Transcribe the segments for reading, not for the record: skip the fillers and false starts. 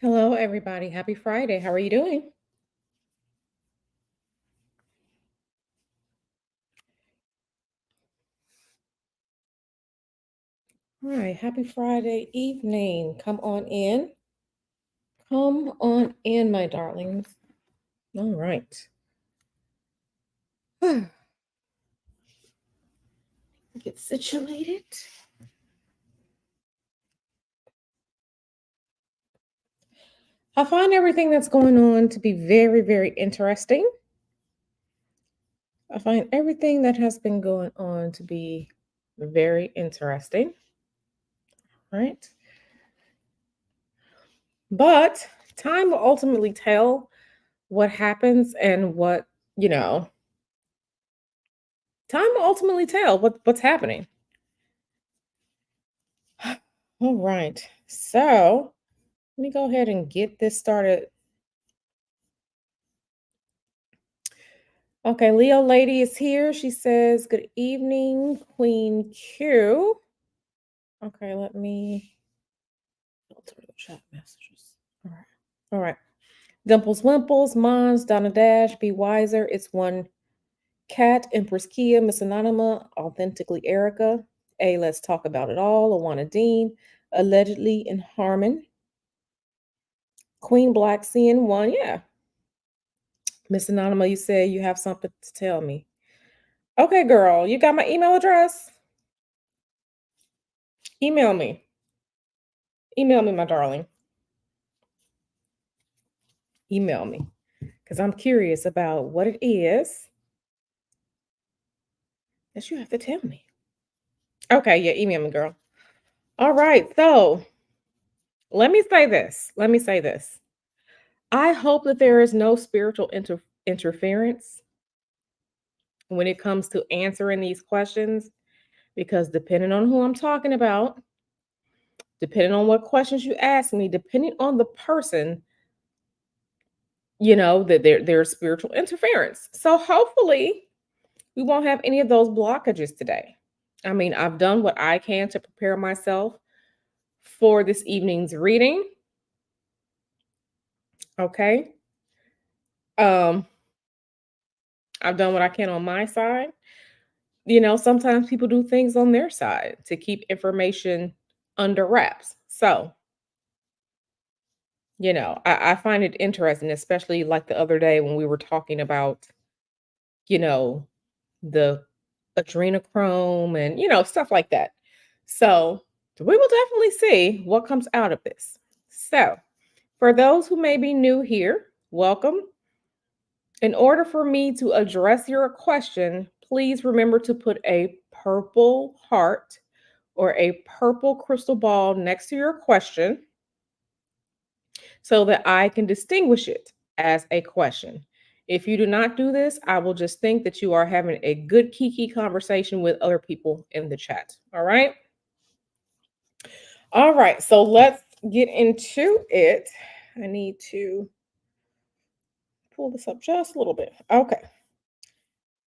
Hello, everybody. Happy Friday. How are you doing? All right. Happy Friday evening. Come on in. Come on in, my darlings. All right. Get situated. I find everything that's going on to be very, very interesting. I find everything that has been going on to be very interesting. Right. But time will ultimately tell what happens and you know, time will ultimately tell what's happening. All right. So let me go ahead and get this started. Okay, Leo Lady is here. She says, "Good evening, Queen Q." Okay, let me filter the chat messages. All right. All right. Dimples Wimples, Mons, Donna Dash, Be Wiser. It's one cat, Empress Kia, Miss Anonymous, Authentically Erica. A Let's Talk About It All, Awana Dean, Allegedly in Harmon. Queen Black CN1. Yeah. Miss Anonymous, you said you have something to tell me. Okay, girl, you got my email address? Email me. Email me, my darling. Email me because I'm curious about what it is that you have to tell me. Okay, yeah, email me, girl. All right, so let me say this. Let me say this. I hope that there is no spiritual interference when it comes to answering these questions because depending on who I'm talking about, depending on what questions you ask me, depending on the person, that there's spiritual interference. So hopefully we won't have any of those blockages today. I mean, I've done what I can to prepare myself for this evening's reading. Okay. Um, I've done what I can on my side. Sometimes people do things on their side to keep information under wraps. So, I find it interesting, especially like the other day when we were talking about, you know, the adrenochrome and stuff like that. So we will definitely see what comes out of this. So for those who may be new here, welcome. In order for me to address your question, please remember to put a purple heart or a purple crystal ball next to your question so that I can distinguish it as a question. If you do not do this, I will just think that you are having a good kiki conversation with other people in the chat. All right. All right. So let's get into it. I need to pull this up just a little bit. Okay.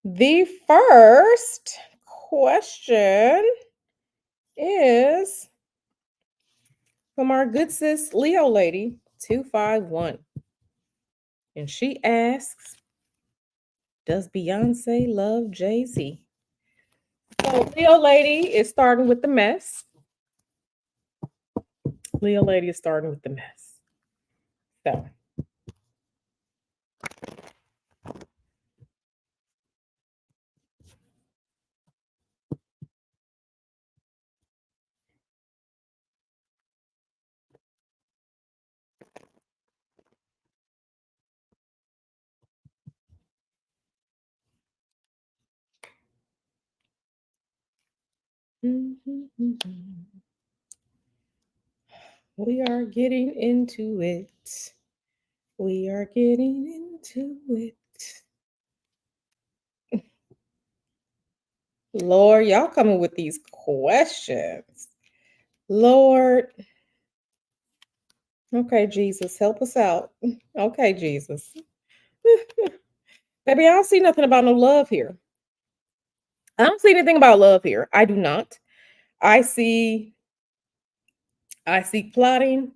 The first question is from our good sis Leo Lady 251. And she asks, does Beyonce love Jay-Z? So Leo Lady is starting with the mess. Leo Lady is starting with the mess. So we are getting into it. We are getting into it. Lord, y'all coming with these questions. Lord. Okay, Jesus, help us out. Okay, Jesus. Baby, I don't see nothing about no love here. I don't see anything about love here. I do not. I see I see plotting.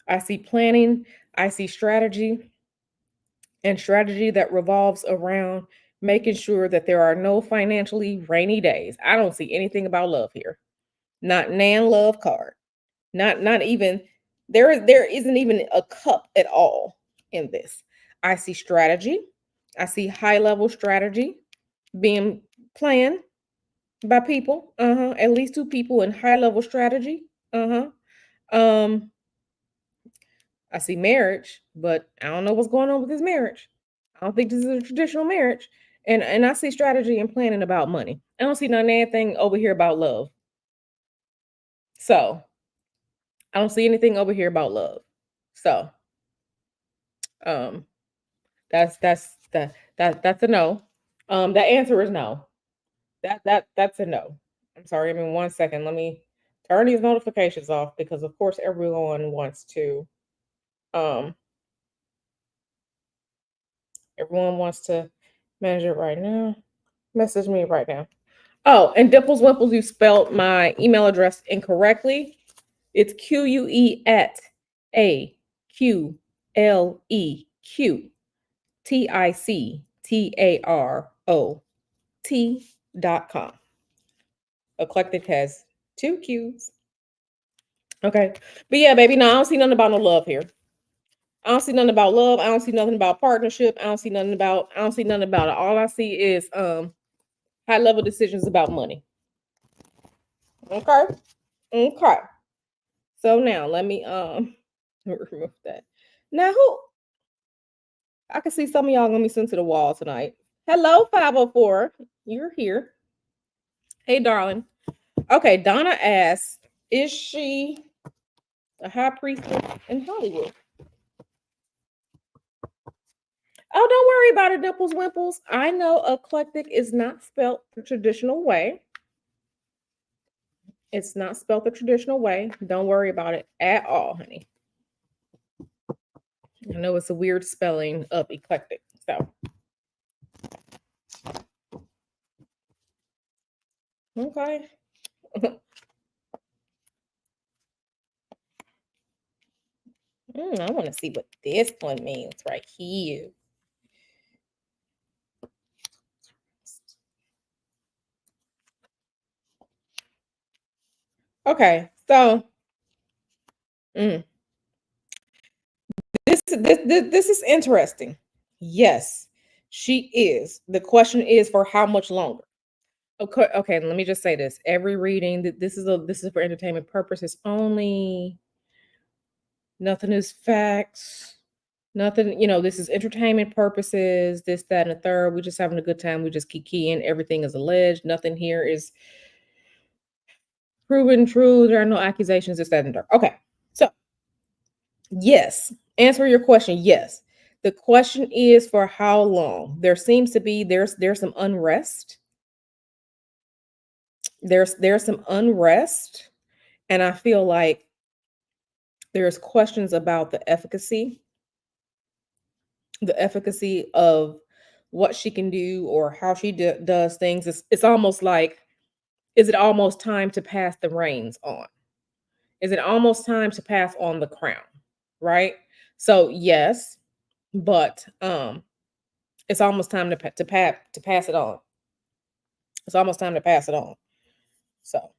I see planning, I see strategy, and strategy that revolves around making sure that there are no financially rainy days. I don't see anything about love here. Not nan love card. Not even there isn't even a cup at all in this. I see strategy. I see high level strategy being planned by people. Uh-huh. At least two people in high level strategy. Uh-huh. Um I see marriage, but I don't know what's going on with this marriage. I don't think this is a traditional marriage. And I see strategy and planning about money. I don't see none anything over here about love. So I don't see anything over here about love. So um that's a no. That answer is no. That's a no. I'm sorry. Give me 1 second. Let me turn these notifications off because of course um everyone wants to manage it right now. Message me right now. Oh, and Dimples Wimples, you spelled my email address incorrectly. It's QUEATTICTAROT.com. Eclectic has two Q's. Okay. But yeah, baby, no, I don't see nothing about no love here. I don't see nothing about love. I don't see nothing about partnership. I don't see nothing about it. All I see is high level decisions about money. Okay. Okay. So now let me remove that. Now who I can see some of y'all gonna be sent to the wall tonight. Hello, 504. You're here. Hey, darling. Okay, Donna asks, is she a high priestess in Hollywood? Oh, don't worry about it, Dimples Wimples. I know eclectic is not spelled the traditional way. It's not spelled the traditional way. Don't worry about it at all, honey. I know it's a weird spelling of eclectic. So, okay. I want to see what this one means right here. Okay, so mm, this is interesting. Yes, she is. The question is for how much longer? Okay, okay. Let me just say this: every reading that this is for entertainment purposes only. Nothing is facts. Nothing, this is entertainment purposes. This, that, and the third. We're just having a good time. We just keep keying. Everything is alleged. Nothing here is proven true. There are no accusations. This, that, and the third. Okay, so yes. Answer your question, yes. The question is for how long? There seems to be there's some unrest. There's some unrest, and I feel like there's questions about the efficacy of what she can do or how she does things. It's almost like, is it almost time to pass the reins on? Is it almost time to pass on the crown? Right? So yes, but it's almost time to pass it on. It's almost time to pass it on. So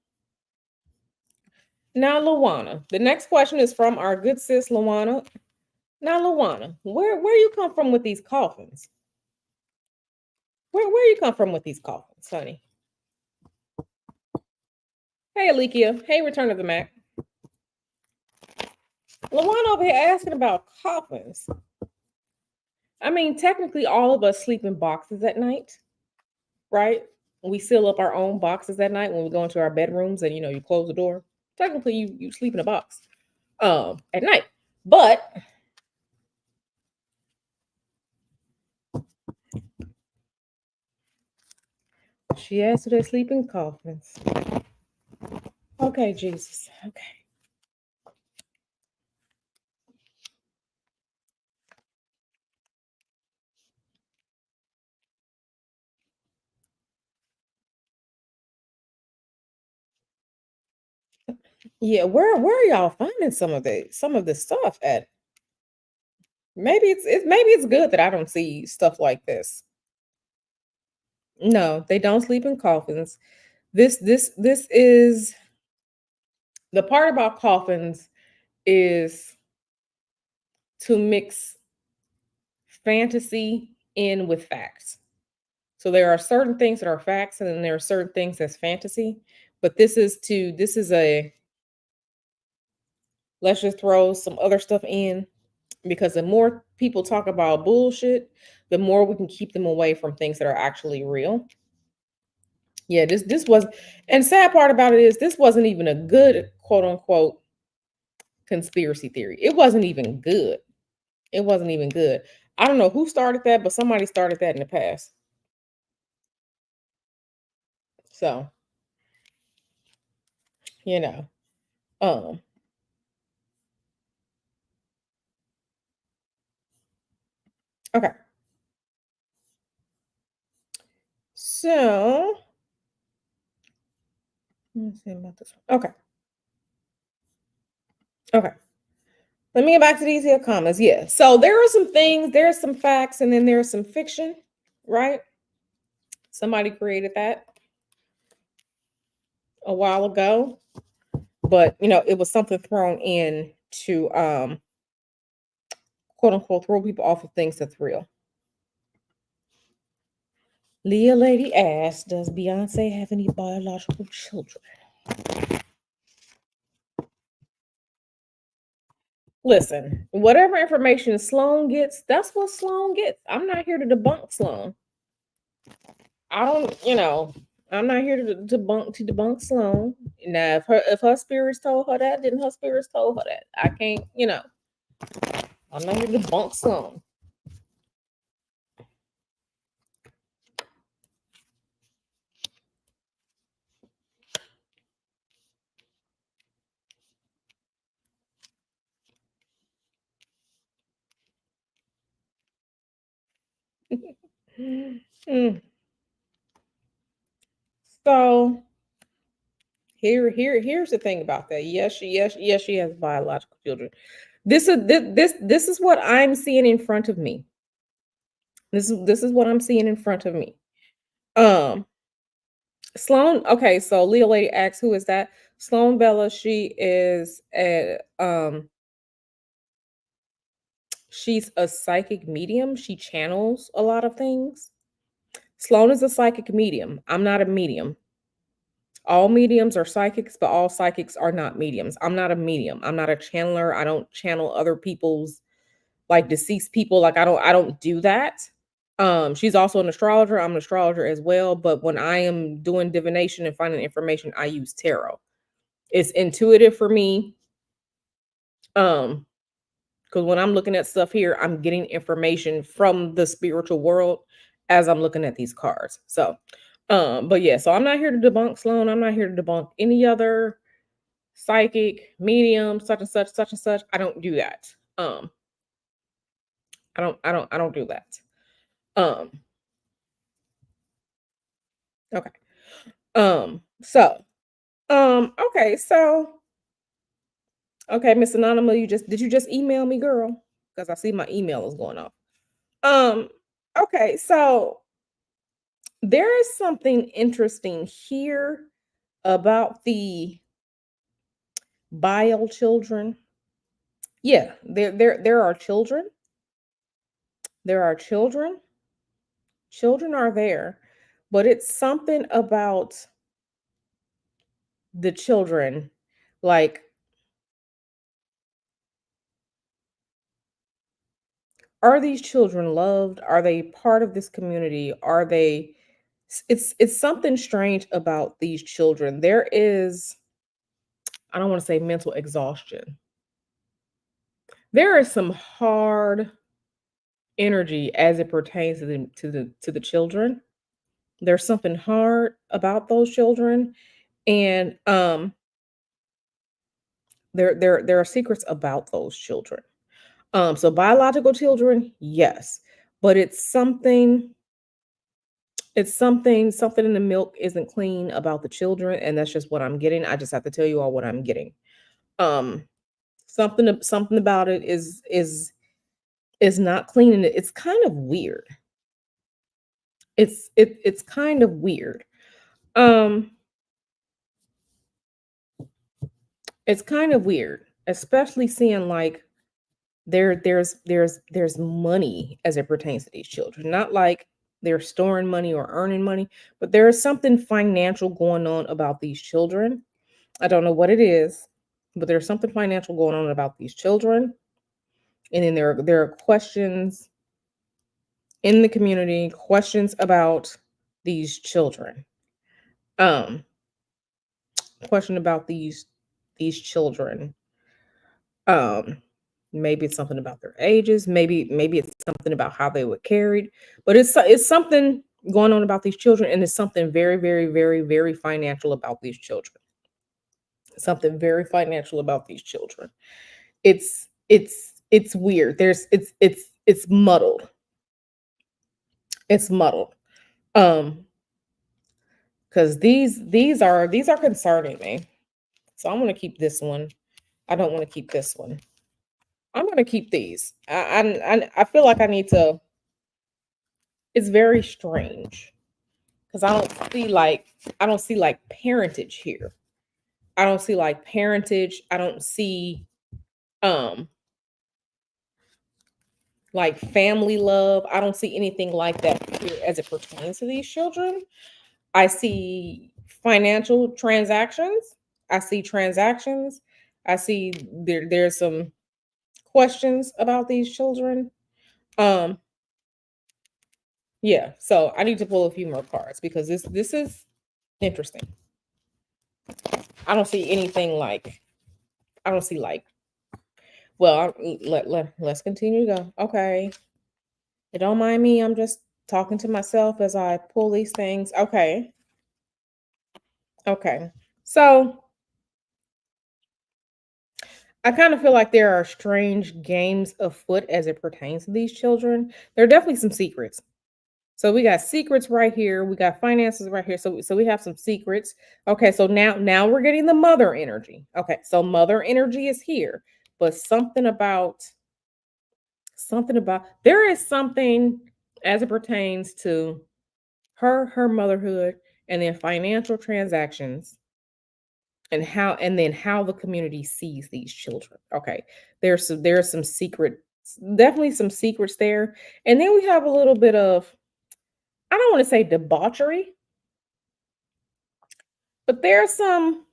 now, Luana, the next question is from our good sis Luana. Now, Luana, where you come from with these coffins? Where you come from with these coffins, honey? Hey, Alikia. Hey, Return of the Mac. Luana over here asking about coffins. I mean, technically, all of us sleep in boxes at night, right? We seal up our own boxes at night when we go into our bedrooms, and you close the door. Technically, you sleep in a box at night, but she asked, do they sleep in coffins? Okay, Jesus. Okay. Yeah, where are y'all finding some of this stuff at? Maybe maybe it's good that I don't see stuff like this. No, they don't sleep in coffins. This is the part about coffins is to mix fantasy in with facts. So there are certain things that are facts and then there are certain things that's fantasy. But this is a let's just throw some other stuff in because the more people talk about bullshit, the more we can keep them away from things that are actually real. Yeah, this was and sad part about it is this wasn't even a good quote unquote conspiracy theory. It wasn't even good. It wasn't even good. I don't know who started that, but somebody started that in the past. So, you know. Um, okay. So, let me see about this one. Okay. Okay. Let me get back to these here comments. Yeah. So there are some things, there's some facts, and then there's some fiction, right? Somebody created that a while ago, but it was something thrown in to quote unquote throw people off of things that's real. Leah Lady asked, does Beyonce have any biological children? Listen, whatever information Sloan gets, that's what Sloan gets. I'm not here to debunk Sloan. I don't, I'm not here to debunk Sloan. Now, if her spirits told her that, then her spirits told her that. I can't, I'm not here to debunk Sloan. Mm. So here's the thing about that. Yes, she has biological children. This is what I'm seeing in front of me. This is what I'm seeing in front of me. Um, Sloan. Okay, so Leah Lady asks, who is that? Sloan Bella. She's a psychic medium. She channels a lot of things. Sloan is a psychic medium. I'm not a medium. All mediums are psychics, but all psychics are not mediums. I'm not a medium. I'm not a channeler. I don't channel other people's like deceased people. Like I don't do that. She's also an astrologer. I'm an astrologer as well. But when I am doing divination and finding information, I use tarot. It's intuitive for me. Um, because when I'm looking at stuff here, I'm getting information from the spiritual world as I'm looking at these cards. So, but yeah, so I'm not here to debunk Sloan. I'm not here to debunk any other psychic, medium, such and such, such and such. I don't do that. I don't do that. Um, okay. So, okay, so okay, Miss Anonymous, did you just email me, girl? Because I see my email is going off. Um, okay, so there is something interesting here about the bio children. Yeah, there are children. There are children. Children are there, but it's something about the children. Like, are these children loved? Are they part of this community? Are they it's something strange about these children. There is, I don't want to say mental exhaustion. There is some hard energy as it pertains to the children. There's something hard about those children, and there are secrets about those children. So biological children, yes, but something in the milk isn't clean about the children, and that's just what I'm getting. I just have to tell you all what I'm getting. Um, something about it is not clean, and it's kind of weird. It's kind of weird. Um, it's kind of weird, especially seeing like there's money as it pertains to these children. Not like they're storing money or earning money, but there is something financial going on about these children. I don't know what it is, but there's something financial going on about these children. And then there are questions in the community, questions about these children. Um, question about these children. Um, maybe it's something about their ages, maybe it's something about how they were carried, but it's something going on about these children, and it's something very, very, very, very financial about these children. Something very financial about these children. It's weird. It's muddled. It's muddled. Um, because these are concerning me. So I'm gonna keep this one. I don't want to keep this one. I'm gonna keep these. I feel like I need to. It's very strange because I don't see like parentage here. I don't see like parentage. I don't see um like family love. I don't see anything like that here as it pertains to these children. I see financial transactions. I see transactions. I see there's some questions about these children. Um, yeah, so I need to pull a few more cards because this is interesting. I don't see anything like I don't see like well, let's continue to go. Okay. Don't mind me. I'm just talking to myself as I pull these things. Okay. Okay. So I kind of feel like there are strange games afoot as it pertains to these children. There are definitely some secrets. So we got secrets right here. We got finances right here. So we have some secrets. Okay, so now we're getting the mother energy. Okay, so mother energy is here, but something about there is something as it pertains to her motherhood and then financial transactions and then how the community sees these children. Okay. There's some secret definitely some secrets there. And then we have a little bit of I don't want to say debauchery, but there's some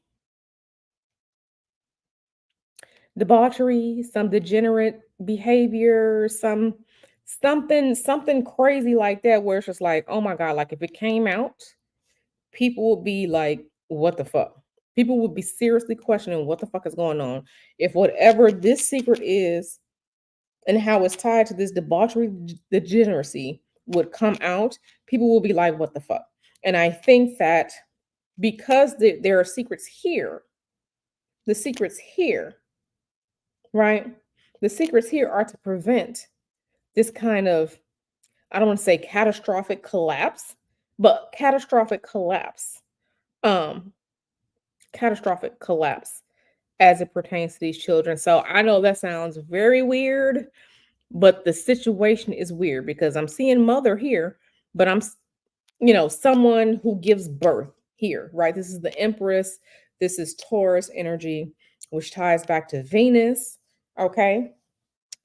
debauchery, some degenerate behavior, something crazy like that where it's just like, oh my God, like if it came out, people would be like, what the fuck? People would be seriously questioning what the fuck is going on. If whatever this secret is and how it's tied to this debauchery degeneracy would come out, people will be like, what the fuck? And I think that because there are secrets here, the secrets here, right? The secrets here are to prevent this kind of, I don't want to say catastrophic collapse, but Um, catastrophic collapse as it pertains to these children. So I know that sounds very weird, but the situation is weird because I'm seeing mother here, but someone who gives birth here, right? This is the Empress. This is Taurus energy, which ties back to Venus. Okay.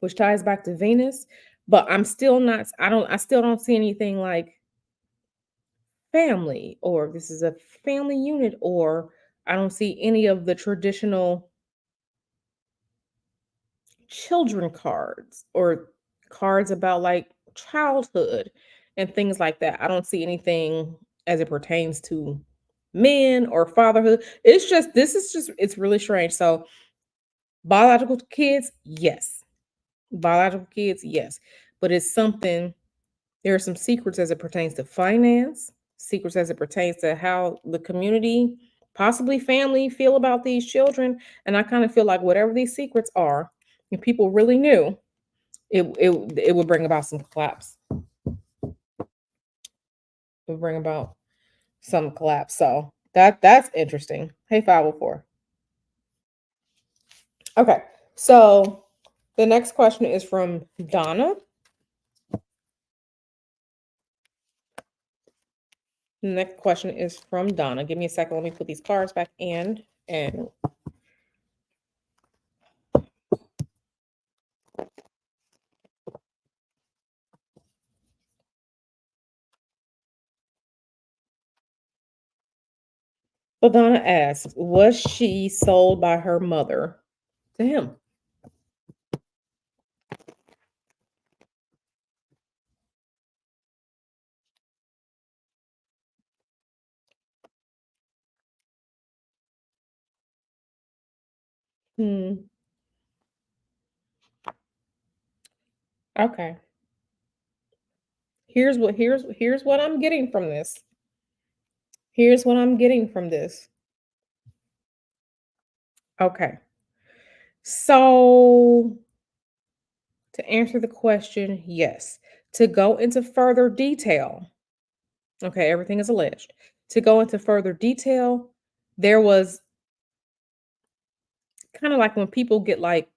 Which ties back to Venus. But I still don't see anything like family or this is a family unit or I don't see any of the traditional children cards or cards about like childhood and things like that. I don't see anything as it pertains to men or fatherhood. It's really strange. So, biological kids, yes. Biological kids, yes. But it's something, there are some secrets as it pertains to finance, secrets as it pertains to how the community, possibly family, feel about these children. And I kind of feel like whatever these secrets are, if people really knew, it would bring about some collapse. It would bring about some collapse. So that's interesting. Hey, 504. Okay. So the next question is from Donna. The next question is from Donna. Give me a second. Let me put these cards back in. And so Donna asks, was she sold by her mother to him? Hmm. Okay. Here's what I'm getting from this. Here's what I'm getting from this. Okay. So to answer the question, yes. To go into further detail, okay, everything is alleged. To go into further detail, there was kind of like when people get like,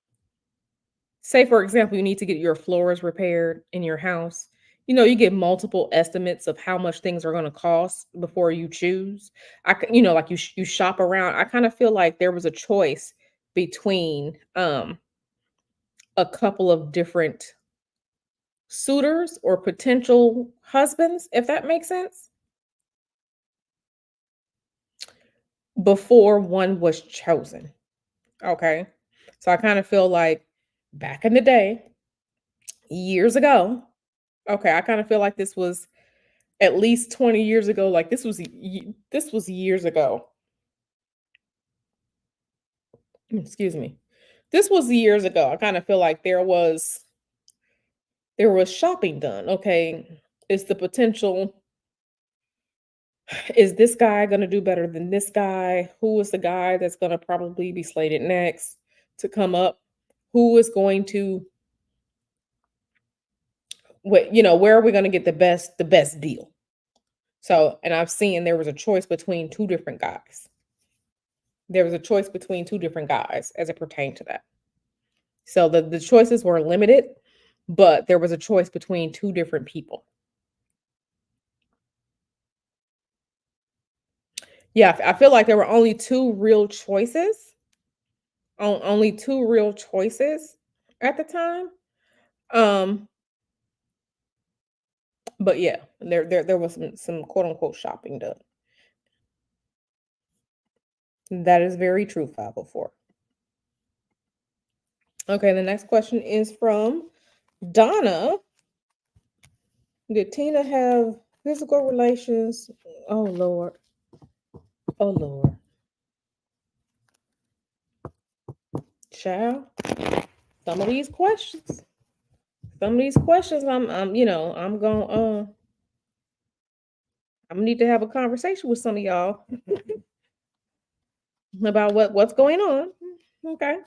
say, for example, you need to get your floors repaired in your house. You know, you get multiple estimates of how much things are going to cost before you choose. Like you shop around. I kind of feel like there was a choice between a couple of different suitors or potential husbands, if that makes sense, before one was chosen. Okay. So I kind of feel like back in the day, years ago, okay, I kind of feel like this was at least 20 years ago. Like this was years ago. Excuse me. This was years ago. I kind of feel like there was shopping done. Okay. Is the potential is this guy going to do better than this guy? Who is the guy that's going to probably be slated next to come up? Who is going to where are we going to get the best deal? So, and I've seen there was a choice between two different guys. There was a choice between two different guys as it pertained to that. So the choices were limited, but there was a choice between two different people. Yeah, I feel like there were only two real choices, only two real choices at the time. Um, but yeah, there was some quote unquote shopping done. That is very true, 504. Okay, the next question is from Donna. Did Tina have physical relations? Oh Lord. Oh Lord. Child. Some of these questions. Some of these questions I'm going I'm gonna need to have a conversation with some of y'all about what's going on. Okay.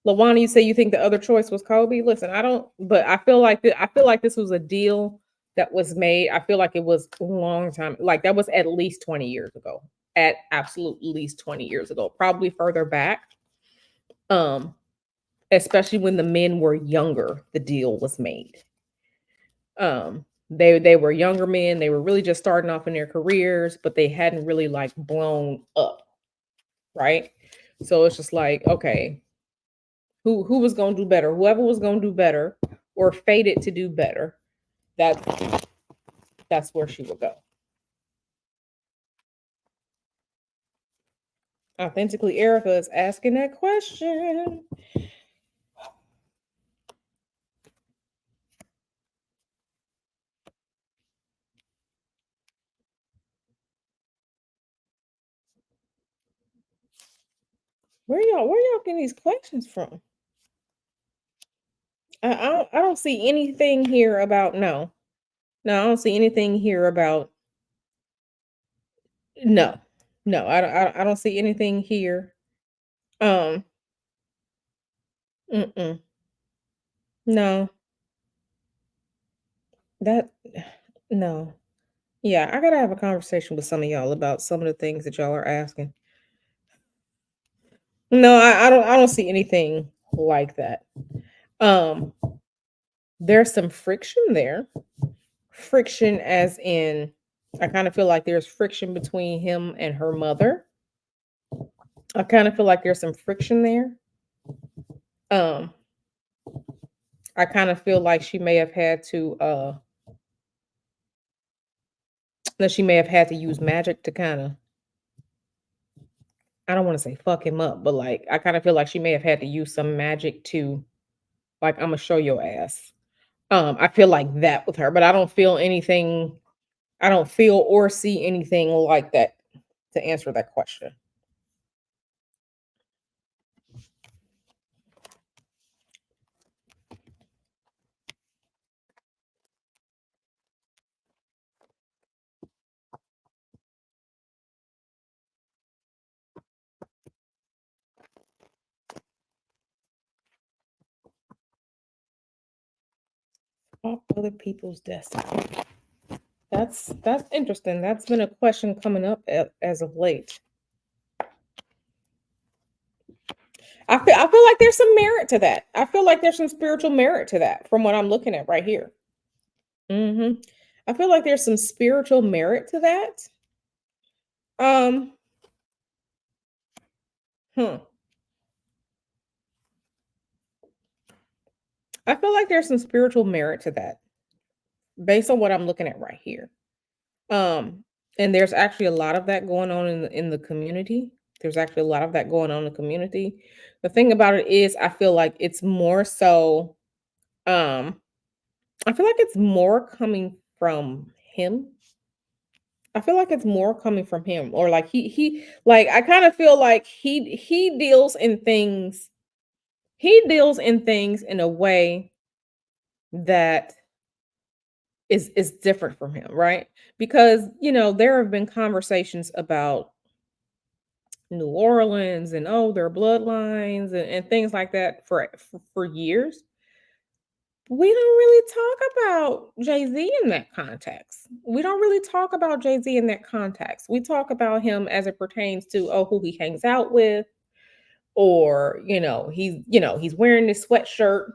Lawana, you say you think the other choice was Kobe. Listen, I don't, but I feel like this was a deal that was made. I feel like it was a long time, like that was at least 20 years ago. At absolute least 20 years ago, probably further back. Um, Especially when the men were younger, the deal was made. They were younger men, they were really just starting off in their careers, but they hadn't really like blown up, right? So it's just like, okay, who was going to do better? Whoever was going to do better or fated to do better, that that's where she would go. Authentically Erica is asking that question. Where y'all getting these questions from? I don't see anything here about no. No, I don't see anything here about no. No, I don't see anything here. Um, mm-mm. No, that no. Yeah, I gotta have a conversation with some of y'all about some of the things that y'all are asking. No, I don't see anything like that. Um, there's some friction there. Friction as in I kind of feel like there's friction between him and her mother. I kind of feel like there's some friction there. Um, I kind of feel like she may have had to that she may have had to use magic to kind of I don't want to say fuck him up, but like I kind of feel like she may have had to use some magic to like I'm gonna show your ass. I feel like that with her, but I don't feel anything. I don't feel or see anything like that to answer that question. Off other people's destiny. That's interesting. That's been a question coming up as of late. I feel like there's some merit to that. I feel like there's some spiritual merit to that from what I'm looking at right here. I feel like there's some spiritual merit to that. Um, hmm. I feel like there's some spiritual merit to that based on what I'm looking at right here. Um, and there's actually a lot of that going on in the community. There's actually a lot of that going on in the community. The thing about it is I feel like it's more so um I feel like it's more coming from him. I feel like it's more coming from him or like he like I kind of feel like he deals in things in a way that is different from him, right? Because, there have been conversations about New Orleans and oh, their bloodlines and things like that for years. We don't really talk about Jay-Z in that context. We don't really talk about Jay-Z in that context. We talk about him as it pertains to oh, who he hangs out with, or he's wearing this sweatshirt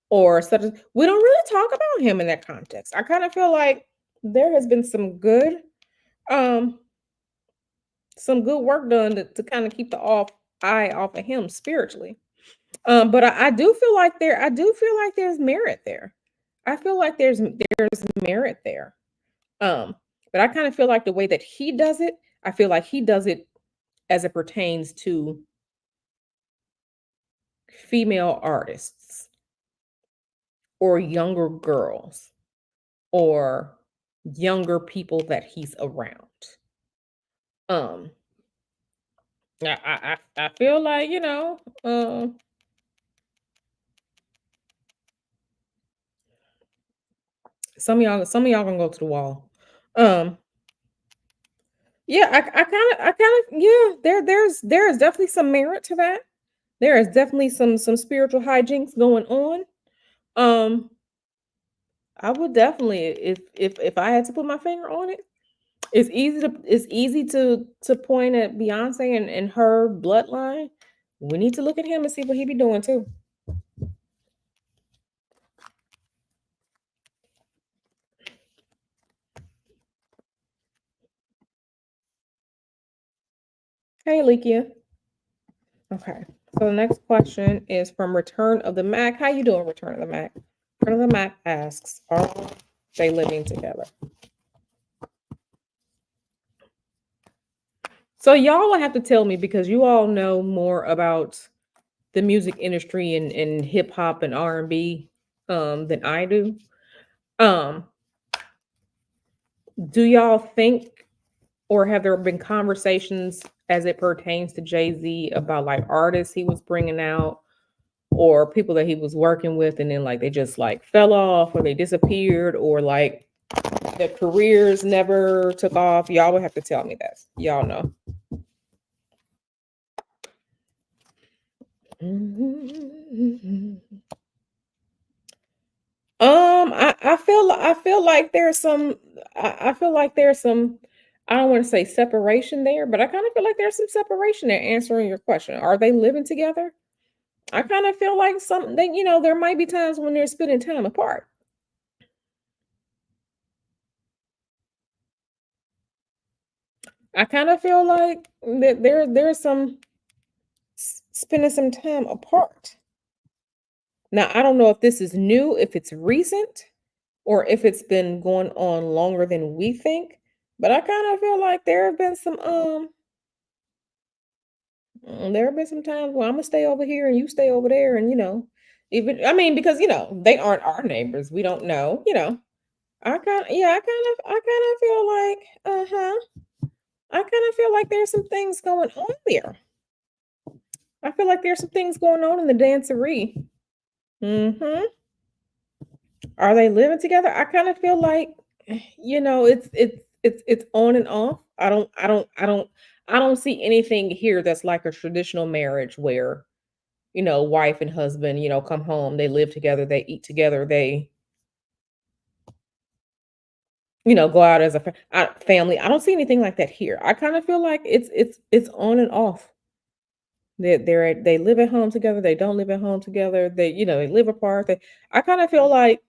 or such as we don't really talk about him in that context. I kind of feel like there has been um some good work done to kind of keep the off eye off of him spiritually. But I do feel like there's merit there. I feel like there's merit there. Um, but I kind of feel like the way that he does it, I feel like he does it as it pertains to female artists or younger girls or younger people that he's around. Um, I feel like some of y'all gonna go to the wall. Um, yeah, I kind of yeah. There is definitely some merit to that. There is definitely some spiritual hijinks going on. Um, I would definitely if I had to put my finger on it, it's easy to point at Beyonce and her bloodline. We need to look at him and see what he be doing too. Hey, Likia. Okay. So the next question is from Return of the Mac. How you doing, Return of the Mac? Return of the Mac asks, are they living together? So y'all will have to tell me because you all know more about the music industry and hip hop and R&B than I do. Um, do y'all think or have there been conversations as it pertains to Jay-Z about like artists he was bringing out or people that he was working with and then like they just like fell off or they disappeared or like their careers never took off? Y'all would have to tell me that. Y'all know. I feel like there's some. I feel like there's some. I don't want to say separation there, but I kind of feel like there's some separation there. Answering your question, are they living together? I kind of feel like something that there might be times when they're spending time apart. I kind of feel like that there's some spending some time apart. Now, I don't know if this is new, if it's recent, or if it's been going on longer than we think, but I kind of feel like there have been some times where I'm gonna stay over here and you stay over there, and even I mean because they aren't our neighbors, we don't know. I kind of feel like I kind of feel like there's some things going on there. I feel like there's some things going on in the dancery. Mhm. Are they living together? I kind of feel like, it's on and off. I don't see anything here that's like a traditional marriage where, wife and husband, come home, they live together, they eat together, they, go out as a family. I don't see anything like that here. I kind of feel like it's on and off. They live at home together, they don't live at home together, they live apart. I kind of feel like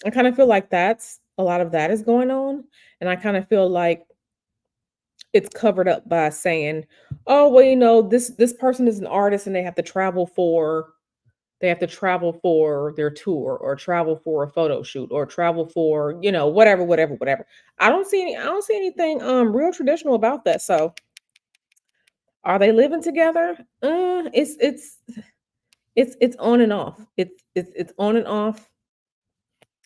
I kind of feel like that's a lot of that is going on, and I kind of feel like it's covered up by saying, "Oh, well, this person is an artist and they have to travel for their tour or travel for a photo shoot or travel for, whatever, whatever, whatever." I don't see anything real traditional about that. So, are they living together? It's on and off. It's on and off.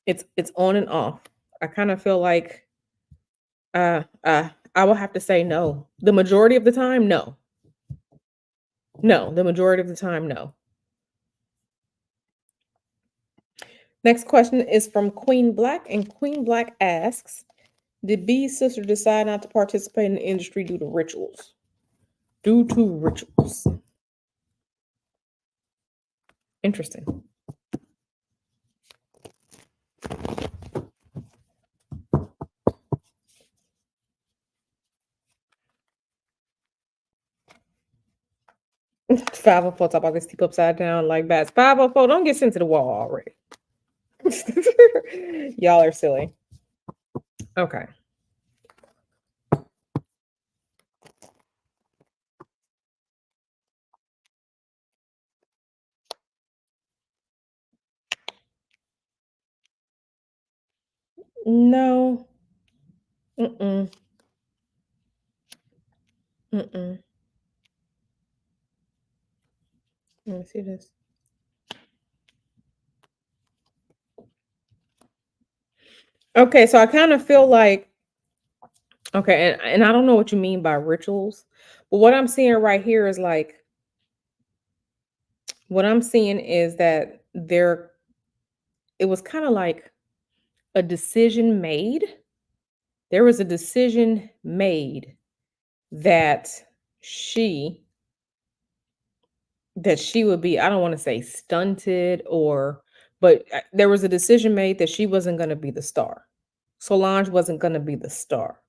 It's on and off. I kind of feel like I will have to say no. The majority of the time, no. No, the majority of the time, no. Next question is from Queen Black, and Queen Black asks, "Did B's sister decide not to participate in the industry due to rituals?" Due to rituals. Interesting. Five oh four talk about this keep upside down like bats. 504, don't get sent to the wall already. Y'all are silly. Okay. No. Mm-mm. Mm-mm. Let me see this. Okay, so I kind of feel like okay, and I don't know what you mean by rituals, but what I'm seeing is that it was kind of like a decision made. There was a decision made that she she would be, I don't want to say stunted but there was a decision made that she wasn't going to be the star. Solange wasn't going to be the star.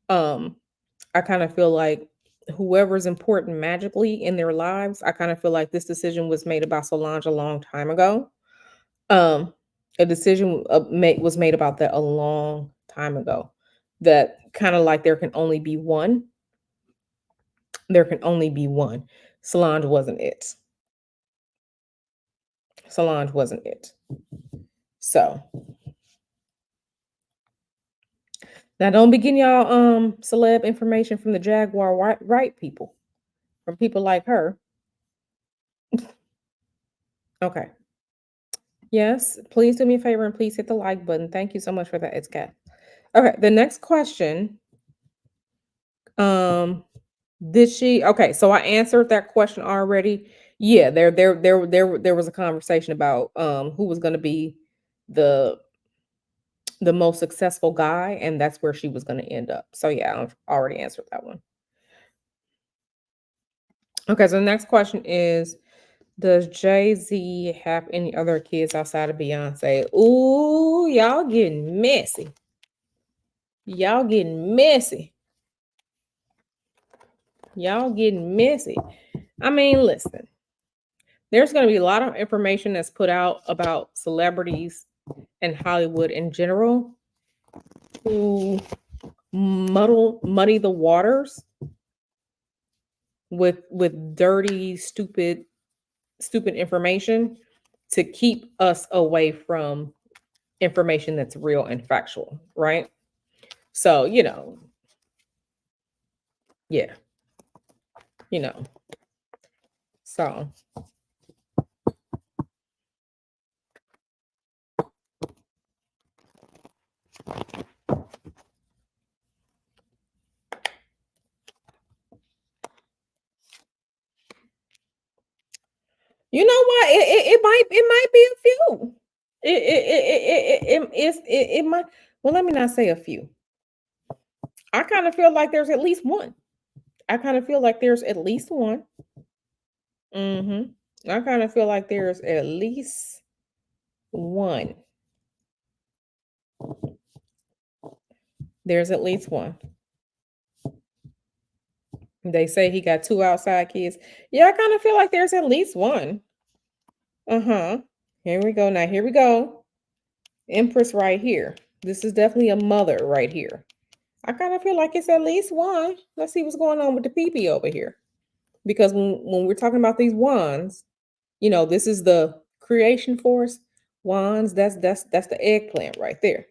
Um I kind of feel like whoever's important magically in their lives, I kind of feel like this decision was made about Solange a long time ago. Um, a decision was made about that a long time ago. That kind of like there can only be one. There can only be one. Solange wasn't it. Solange wasn't it. So now don't be getting y'all celeb information from the Jaguar right people, from people like her. Okay. Yes, please do me a favor and please hit the like button. Thank you so much for that. It's cat. Okay, the next question. Um, did she okay, so I answered that question already. Yeah, there was a conversation about who was gonna be the the most successful guy, and that's where she was gonna end up. So yeah, I've already answered that one. Okay, so the next question is, does Jay-Z have any other kids outside of Beyonce? Ooh, y'all getting messy. Y'all getting messy. Y'all getting messy. I mean, listen, there's going to be a lot of information that's put out about celebrities and Hollywood in general to muddy the waters with dirty, stupid information to keep us away from information that's real and factual, right? So, yeah, you know. So, you know what? It might be a few. It might. Well, let me not say a few. I kind of feel like there's at least one. I kind of feel like there's at least one. I kind of feel like there's at least one. There's at least one. They say he got two outside kids. Yeah, I kind of feel like there's at least one. Uh-huh. Here we go. Now, here we go. Empress right here. This is definitely a mother right here. I kind of feel like it's at least one. Let's see what's going on with the PP over here. Because when we're talking about these wands, this is the creation force. Wands, that's the eggplant right there.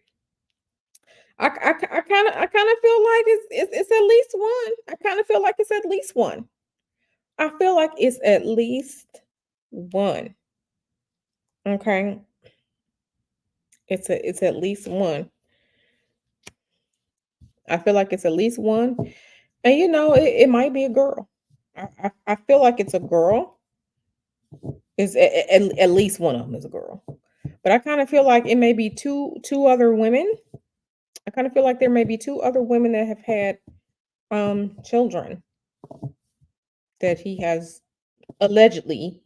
I kind of feel like it's at least one. I kind of feel like it's at least one. I feel like it's at least one. Okay. It's at least one. I feel like it's at least one. And it might be a girl. I feel like it's a girl. Is at least one of them is a girl. But I kind of feel like it may be two other women. I kind of feel like there may be two other women that have had children that he allegedly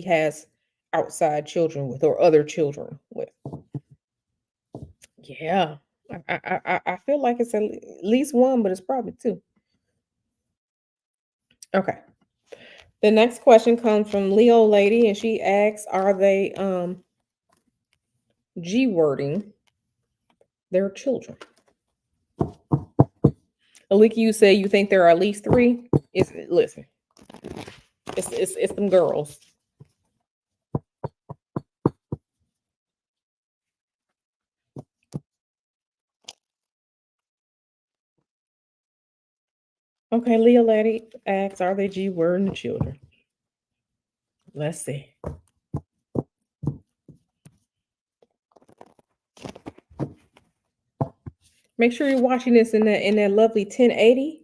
has outside children with or other children with. Yeah. I feel like it's at least one, but it's probably two. Okay. The next question comes from Leo Lady, and she asks, "Are they G wording their children?" Aliki, you say you think there are at least three. Listen, it's them girls. Okay, Leo Lady asks, "Are they G wording the children?" Let's see. Make sure you're watching this in that lovely 1080.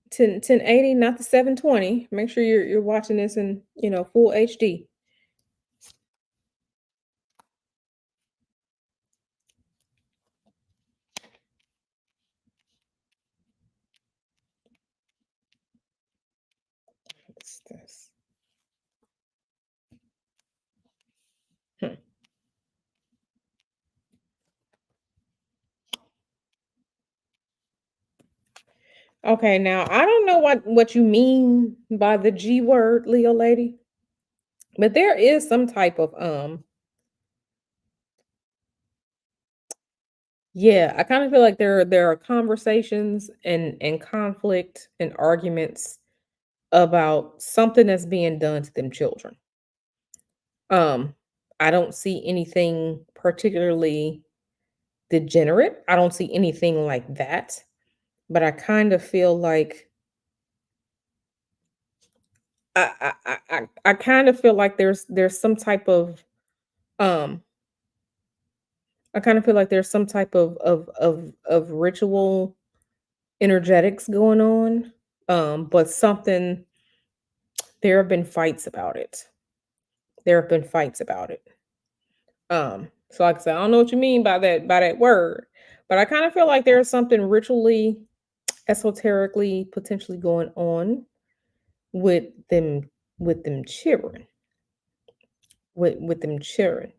1080, not the 720. Make sure you're watching this in full HD. What's this? Hmm. Okay, now I don't know what you mean by the G word, Leo Lady, but there is some type of yeah, I kind of feel like there are conversations and conflict and arguments about something that's being done to them children. Um, I don't see anything particularly degenerate. I don't see anything like that, but I kind of feel like I kind of feel like there's some type of um I kind of feel like there's some type of ritual energetics going on. But something there have been fights about it. There have been fights about it. So like I said, I don't know what you mean by that word, but I kind of feel like there's something ritually, esoterically, potentially going on with them with them children. With them children.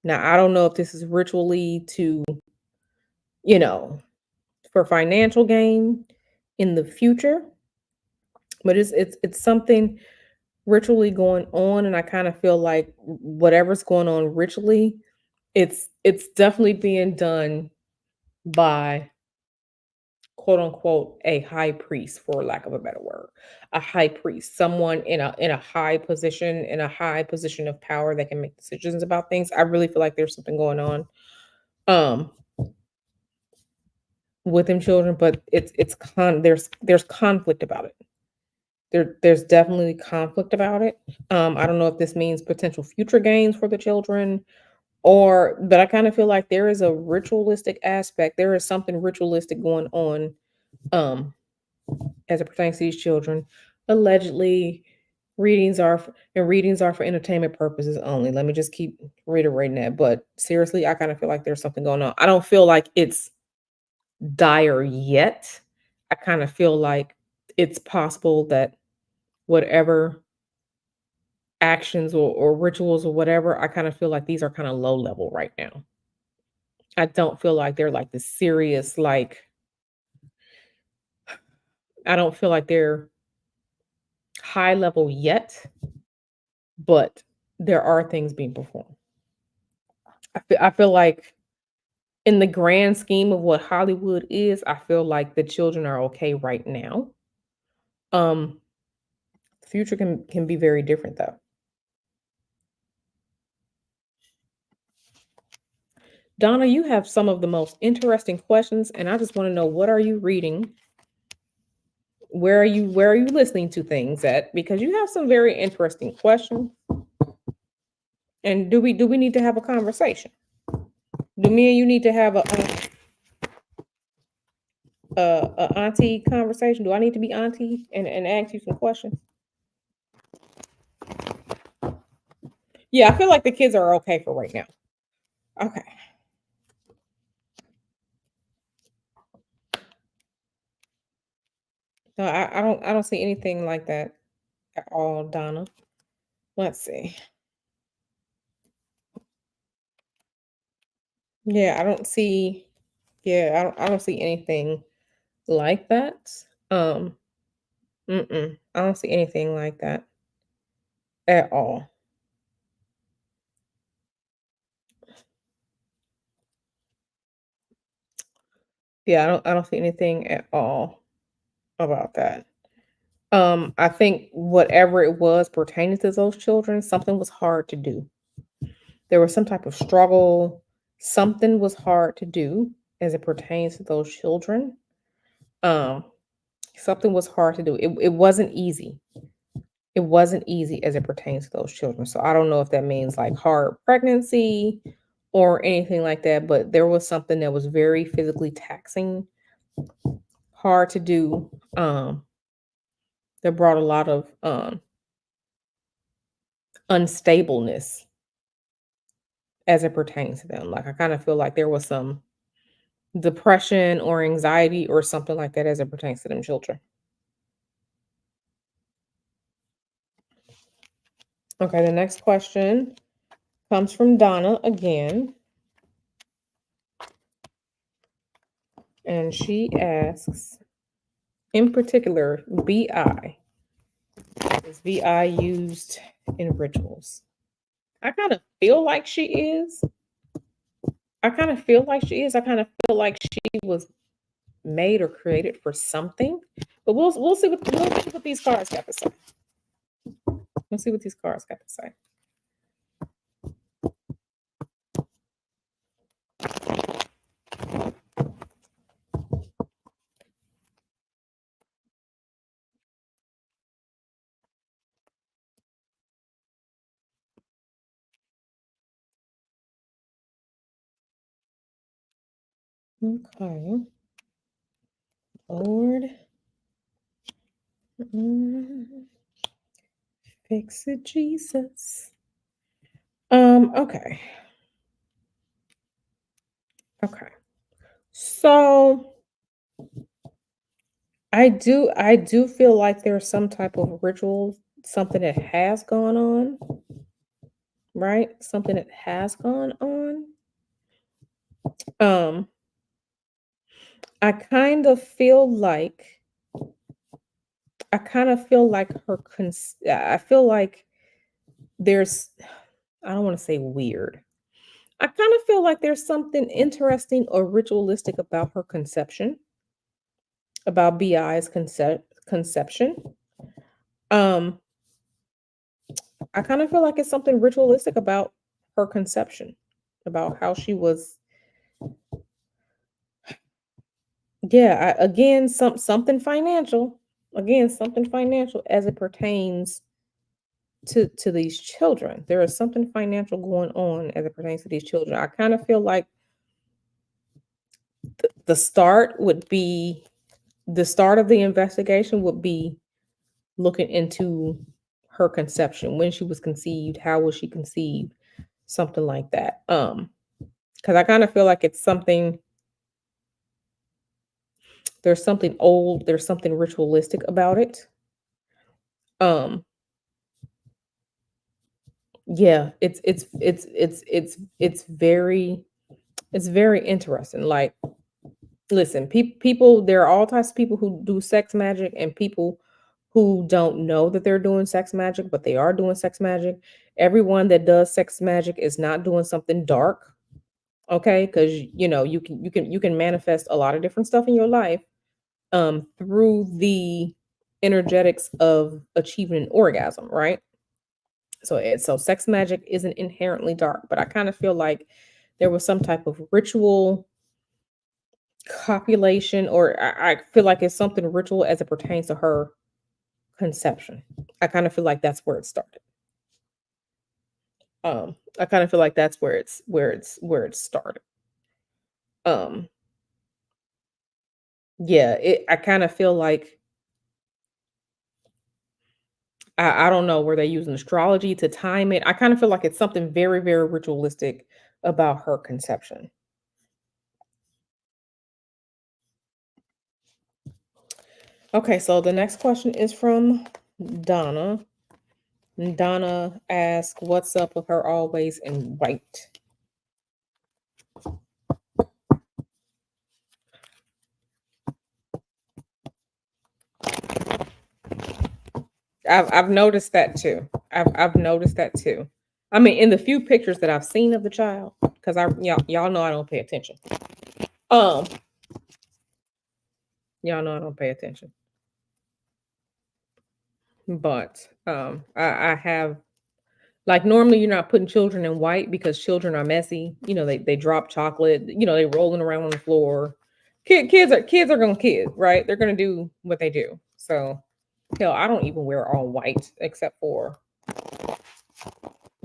Now, I don't know if this is ritually to, you know, for financial gain in the future, but it's something ritually going on, and I kind of feel like whatever's going on ritually, it's definitely being done by quote unquote a high priest, for lack of a better word. A high priest, someone in a high position of power that can make decisions about things. I really feel like there's something going on um with them children, but there's conflict about it. There's definitely conflict about it. I don't know if this means potential future gains for the children, or but I kind of feel like there is a ritualistic aspect. There is something ritualistic going on um as it pertains to these children. Allegedly, readings are for entertainment purposes only. Let me just keep reiterating that. But seriously, I kind of feel like there's something going on. I don't feel like it's dire yet. I kind of feel like it's possible that whatever actions or rituals or whatever, I kind of feel like these are kind of low level right now. I don't feel like they're like the serious, like, I don't feel like they're high level yet, but there are things being performed. I feel like in the grand scheme of what Hollywood is, I feel like the children are okay right now. Um, the future can be very different though. Donna, you have some of the most interesting questions, and I just want to know, what are you reading? Where are you listening to things at? Because you have some very interesting questions. And do we need to have a conversation? Do me and you need to have a auntie conversation? Do I need to be auntie and ask you some questions? Yeah, I feel like the kids are okay for right now. Okay. No, I don't see anything like that at all, Donna. Let's see. Yeah, I don't see I don't see anything like that. Um, I don't see anything like that at all. Yeah, I don't see anything at all about that. I think whatever it was pertaining to those children, something was hard to do. There was some type of struggle. Something was hard to do as it pertains to those children. Um, Something was hard to do. It wasn't easy. It wasn't easy as it pertains to those children. So I don't know if that means like hard pregnancy or anything like that, but there was something that was very physically taxing, hard to do. That brought a lot of unstableness as it pertains to them. Like I kind of feel like there was some depression or anxiety or something like that as it pertains to them children. Okay, the next question comes from Donna again, and she asks, in particular, BI. Is VI used in rituals? I kind of feel like she is. I kind of feel like she is. I kind of feel like she was made or created for something. But we'll see what these cards got to say. We'll see what these cards got to say. Okay. Lord. Mm, fix it, Jesus. Okay. Okay. So I do feel like there's some type of ritual, something that has gone on right? Something that has gone on. Um, I kind of feel like I feel like there's I don't want to say weird. I kind of feel like there's something interesting or ritualistic about her conception, about BI's conception. Um, I kind of feel like it's something ritualistic about her conception, about how she was. Yeah, again, something financial. Again, something financial as it pertains to these children. There is something financial going on as it pertains to these children. I kind of feel like the start would be the start of the investigation would be looking into her conception, when she was conceived, how was she conceived, something like that. Because I kind of feel like it's something there's something old, there's something ritualistic about it. Um, yeah, it's very interesting. Like, listen, people, there are all types of people who do sex magic and people who don't know that they're doing sex magic, but they are doing sex magic. Everyone that does sex magic is not doing something dark, okay? Because you can manifest a lot of different stuff in your life through the energetics of achieving an orgasm, right? So sex magic isn't inherently dark, but I kind of feel like there was some type of ritual copulation, or I feel like it's something ritual as it pertains to her conception. I kind of feel like that's where it started. I kind of feel like that's where it started. Um, yeah, I kind of feel like I don't know, were they using astrology to time it? I kind of feel like it's something very, very ritualistic about her conception. Okay, so the next question is from Donna. And Donna asks, "What's up with her always in white?" I've noticed that too. I've noticed that too. I mean, in the few pictures that I've seen of the child, because y'all know I don't pay attention. Um, y'all know I don't pay attention. But I have, like, normally you're not putting children in white because children are messy. They drop chocolate. They rolling around on the floor. Kids are gonna kid, right? They're gonna do what they do. So hell, I don't even wear all white except for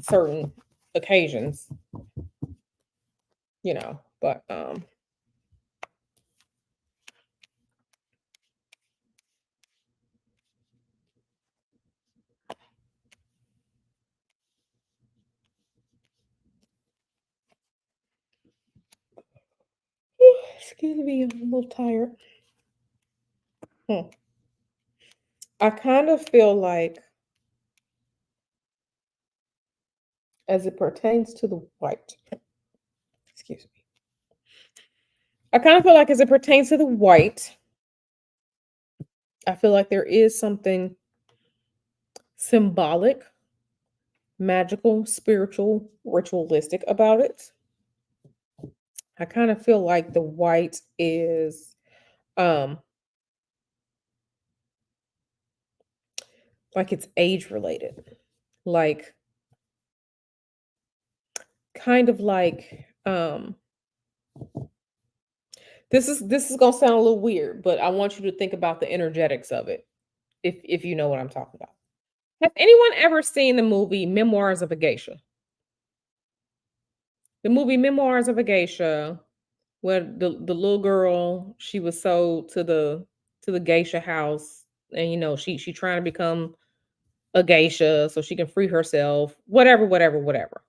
certain occasions. But excuse me, I'm a little tired. Hmm. I kind of feel like, as it pertains to the white, excuse me. I kind of feel like, as it pertains to the white, I feel like there is something symbolic, magical, spiritual, ritualistic about it. I kind of feel like the white is um like it's age related. Like, kind of like this is gonna sound a little weird, but I want you to think about the energetics of it, if you know what I'm talking about. Has anyone ever seen the movie Memoirs of a Geisha? The movie Memoirs of a Geisha, where the little girl, she was sold to the geisha house, and she trying to become a geisha so she can free herself, whatever, whatever, whatever.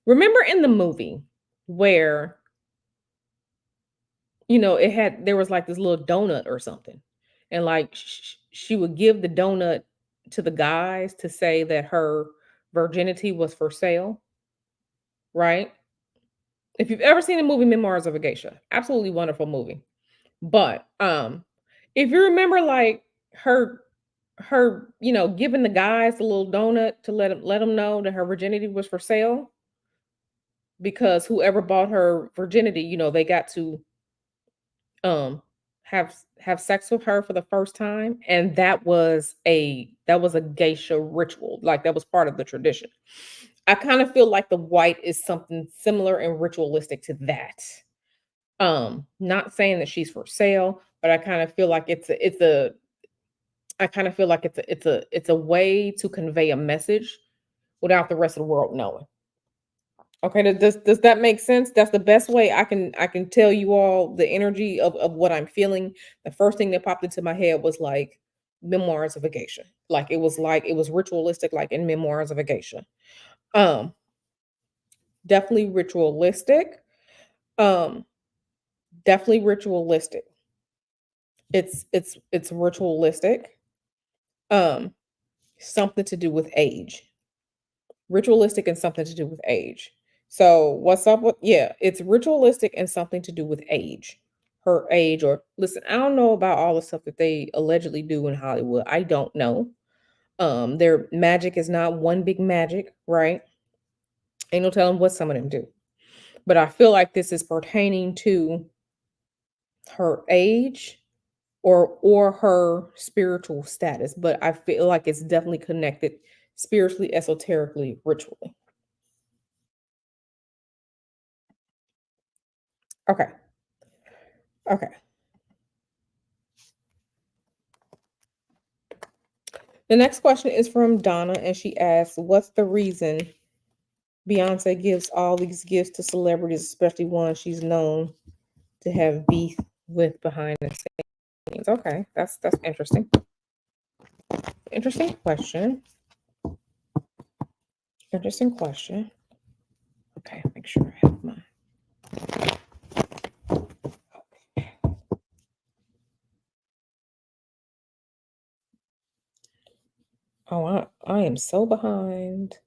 Remember in the movie where there was like this little donut or something, and like she would give the donut to the guys to say that her virginity was for sale. right? If you've ever seen the movie Memoirs of a Geisha, absolutely wonderful movie. But if you remember like her giving the guys the little donut to let them know that her virginity was for sale because whoever bought her virginity, they got to um have sex with her for the first time, and that was a geisha ritual, like that was part of the tradition. I kind of feel like the white is something similar and ritualistic to that. Not saying that she's for sale, but I kind of feel like it's a way to convey a message without the rest of the world knowing. Okay, does that make sense? That's the best way I can tell you all the energy of what I'm feeling. The first thing that popped into my head was like Memoirs of a Geisha. Like it was ritualistic, like in Memoirs of a Geisha. Um, definitely ritualistic. Um, definitely ritualistic. It's ritualistic. Um, something to do with age. Ritualistic and something to do with age. So what's up with, yeah, it's ritualistic and something to do with age. Her age, or listen, I don't know about all the stuff that they allegedly do in Hollywood. I don't know. Their magic is not one big magic, right? Ain't no telling what some of them do. But I feel like this is pertaining to her age or her spiritual status. But I feel like it's definitely connected spiritually, esoterically, ritually. Okay. Okay. The next question is from Donna, and she asks, "What's the reason Beyonce gives all these gifts to celebrities, especially ones she's known to have beef with behind the scenes?" Okay, that's interesting. Interesting question. Interesting question. Okay, make sure I have my. Oh, I am so behind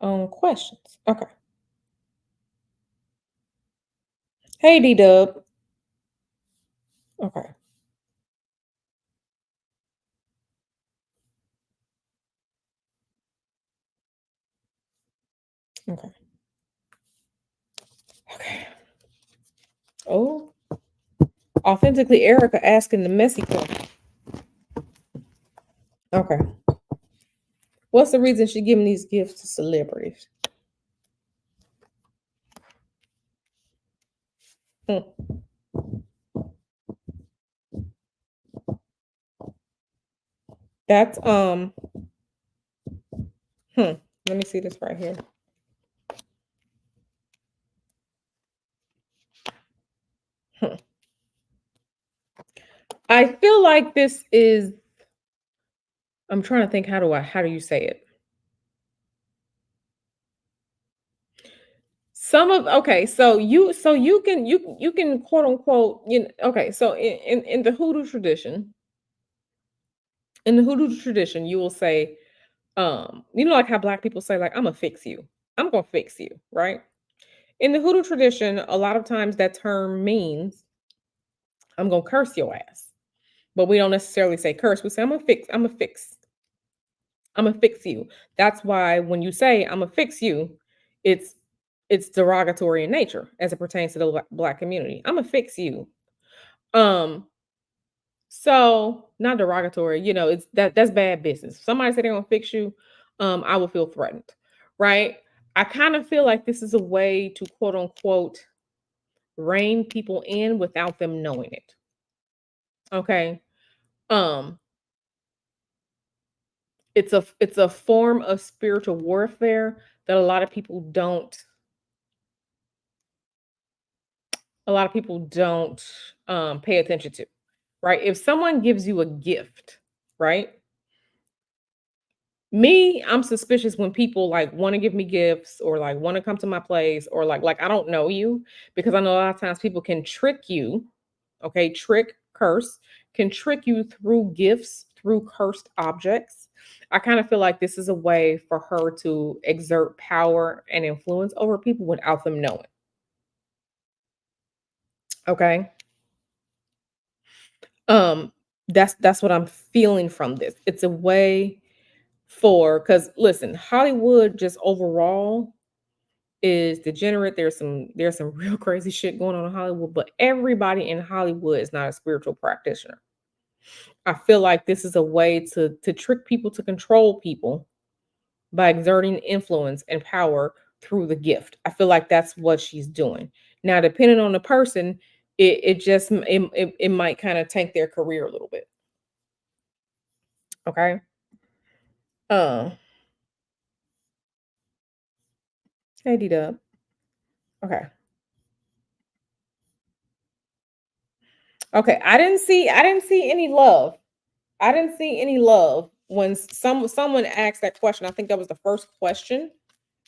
on questions. Okay. Hey, D Dub. Okay. Okay. Okay. Oh, authentically, Erica asking the messy question. Okay. What's the reason she giving these gifts to celebrities? Hmm. That's let me see this right here. Hmm. I feel like this is I'm trying to think how do you say it? Some of okay, so you can quote unquote, okay, so in the hoodoo tradition, you will say, like how black people say, like, I'm gonna fix you. I'm gonna fix you, right? In the hoodoo tradition, a lot of times that term means I'm gonna curse your ass. But we don't necessarily say curse. We say, I'm gonna fix you. That's why when you say I'm gonna fix you, it's it's derogatory in nature as it pertains to the black community. I'm gonna fix you. Um, so not derogatory, it's that's bad business. If somebody say they're gonna fix you, I will feel threatened, right? I kind of feel like this is a way to quote unquote rein people in without them knowing it. Okay. Um, it's a form of spiritual warfare that a lot of people don't pay attention to, right? If someone gives you a gift, right? Me, I'm suspicious when people like want to give me gifts or like want to come to my place or like I don't know you, because I know a lot of times people can trick you. Okay, trick, curse, can trick you through gifts, through cursed objects. I kind of feel like this is a way for her to exert power and influence over people without them knowing. Okay. Um, that's what I'm feeling from this. It's a way for because listen, Hollywood just overall is degenerate. There's some real crazy shit going on in Hollywood, but everybody in Hollywood is not a spiritual practitioner. I feel like this is a way to trick people to control people by exerting influence and power through the gift. I feel like that's what she's doing. Now, depending on the person, it might kind of tank their career a little bit. Okay. Uh, hey D Dub. Okay. Okay. I didn't see any love. I didn't see any love when someone asked that question. I think that was the first question.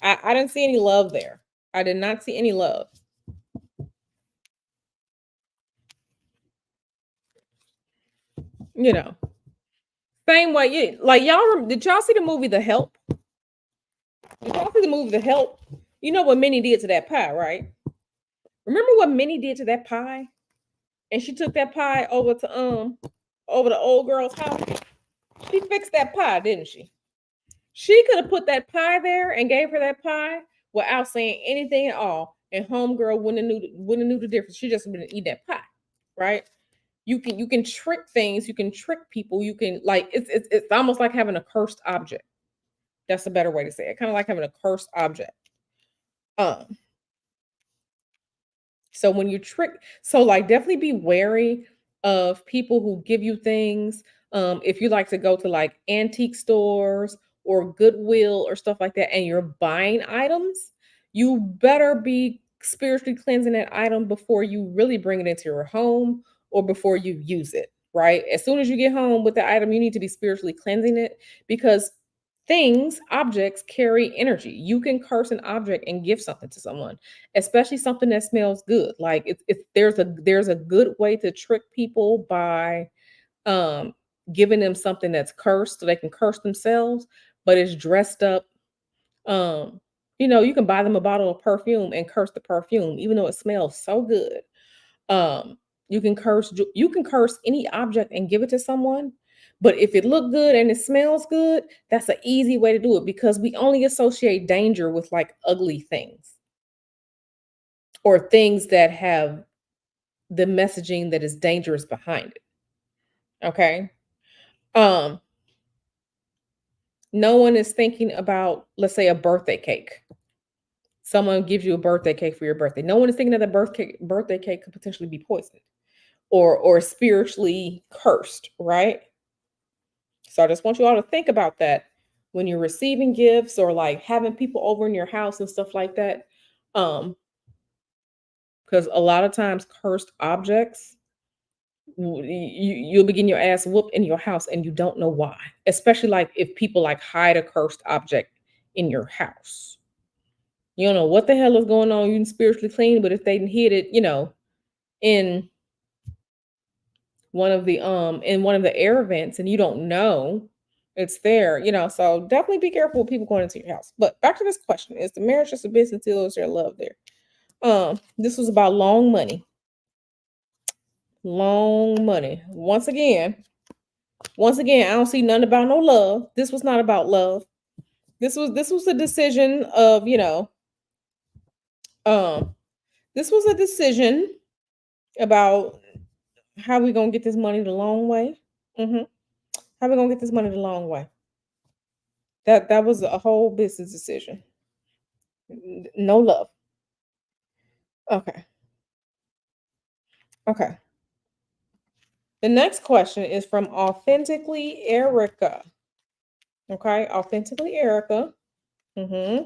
I didn't see any love there. I did not see any love. You know, same way. Like did y'all see the movie The Help? Did y'all see the movie The Help? You know what Minnie did to that pie, right? Remember what Minnie did to that pie? And she took that pie over the old girl's house. She fixed that pie, didn't she? She could have put that pie there and gave her that pie without saying anything at all, and homegirl wouldn't have knew the difference. She just been eating that pie, right? You can trick things, you can trick people, you can like it's almost like having a cursed object. That's a better way to say it. Kind of like having a cursed object. Um, So when you trick, so like definitely be wary of people who give you things. If you like to go to like antique stores or Goodwill or stuff like that, and you're buying items, you better be spiritually cleansing that item before you really bring it into your home or before you use it. Right? As soon as you get home with the item, you need to be spiritually cleansing it because things, objects carry energy. You can curse an object and give something to someone, especially something that smells good. Like it's there's a good way to trick people by um giving them something that's cursed so they can curse themselves, but it's dressed up. Um, you can buy them a bottle of perfume and curse the perfume, even though it smells so good. Um, you can curse any object and give it to someone, but if it look good and it smells good, that's an easy way to do it because we only associate danger with like ugly things or things that have the messaging that is dangerous behind it. Okay. Um, no one is thinking about, let's say, a birthday cake. Someone gives you a birthday cake for your birthday. No one is thinking that the birthday cake could potentially be poisoned or spiritually cursed, right? So I just want you all to think about that when you're receiving gifts or like having people over in your house and stuff like that. Um, because a lot of times cursed objects you'll be getting your ass whooped in your house and you don't know why, especially like if people like hide a cursed object in your house. You don't know what the hell is going on. You can spiritually clean, but if they hid it, in one of the air vents and you don't know it's there, so definitely be careful with people going into your house. But back to this question: is the marriage just a business deal, or is there love there? This was about long money. Long money. Once again, I don't see nothing about no love. This was not about love. This was a decision of, um, this was a decision about how we gonna get this money the long way. hmm How we gonna get this money the long way? That was a whole business decision. No love. Okay. Okay. The next question is from Authentically Erica. Okay, Authentically Erica. hmm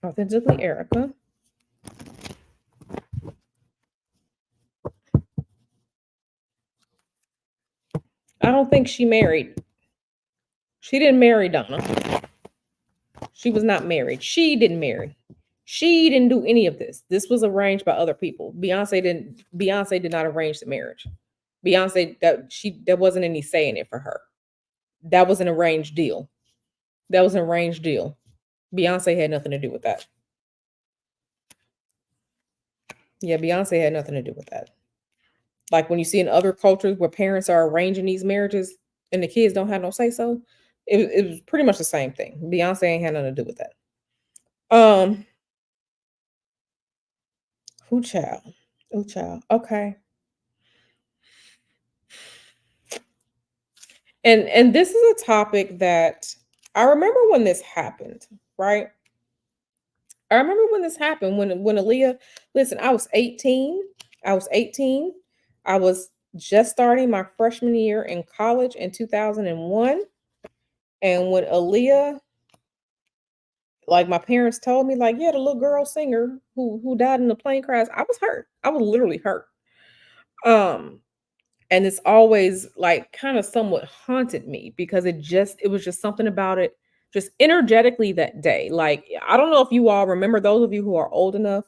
Authentically Erica. I don't think she married. She didn't marry Donna. She was not married. She didn't marry. She didn't do any of this. This was arranged by other people. Beyonce did not arrange the marriage. Beyonce, there wasn't any say in it for her. That was an arranged deal. That was an arranged deal. Beyonce had nothing to do with that. Yeah, Beyonce had nothing to do with that. Like when you see in other cultures where parents are arranging these marriages and the kids don't have no say so, it was pretty much the same thing. Beyonce ain't had nothing to do with that. Um, who child? Who child? Okay. And this is a topic that I remember when this happened, right? I remember when this happened when Aaliyah, listen, I was 18. I was 18. I was just starting my freshman year in college in 2001. And when Aaliyah, like my parents told me, like, yeah, the little girl singer who died in the plane crash, I was hurt. I was literally hurt. Um, and it's always like kind of somewhat haunted me because it was just something about it just energetically that day. Like I don't know if you all remember, those of you who are old enough,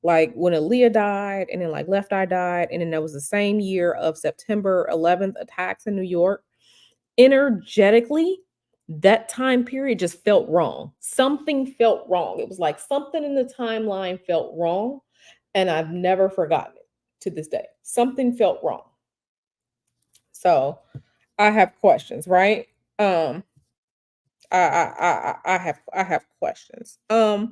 like when Aaliyah died and then like Left Eye died and then that was the same year of September 11th attacks in New York. Energetically, that time period just felt wrong. Something felt wrong. It was like something in the timeline felt wrong, and I've never forgotten it to this day. Something felt wrong. So I have questions, right? Um, I have questions. I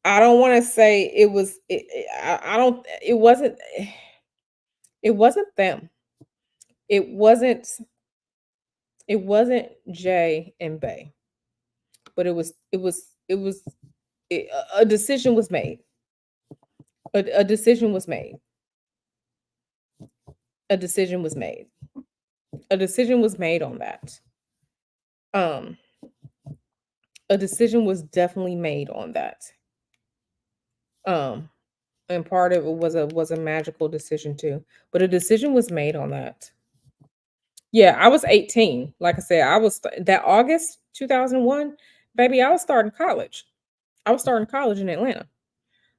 don't want to say it was. I don't. It wasn't them. It wasn't. It wasn't Jay and Bay, but a decision was made. A decision was made. A decision was made. A decision was made on that. Um, a decision was definitely made on that. Um, and part of it was a magical decision too. But a decision was made on that. Yeah, I was 18. Like I said, that August 2001, baby, I was starting college. I was starting college in Atlanta.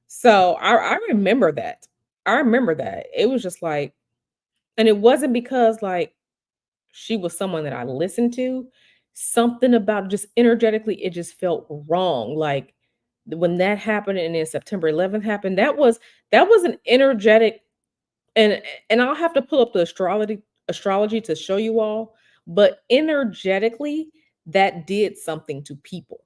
So I remember that. I remember that. It was just like, and it wasn't because like she was someone that I listened to. Something about just energetically, it just felt wrong. Like when that happened and then September 11th happened, that was an energetic and I'll have to pull up the astrology to show you all, but energetically that did something to people.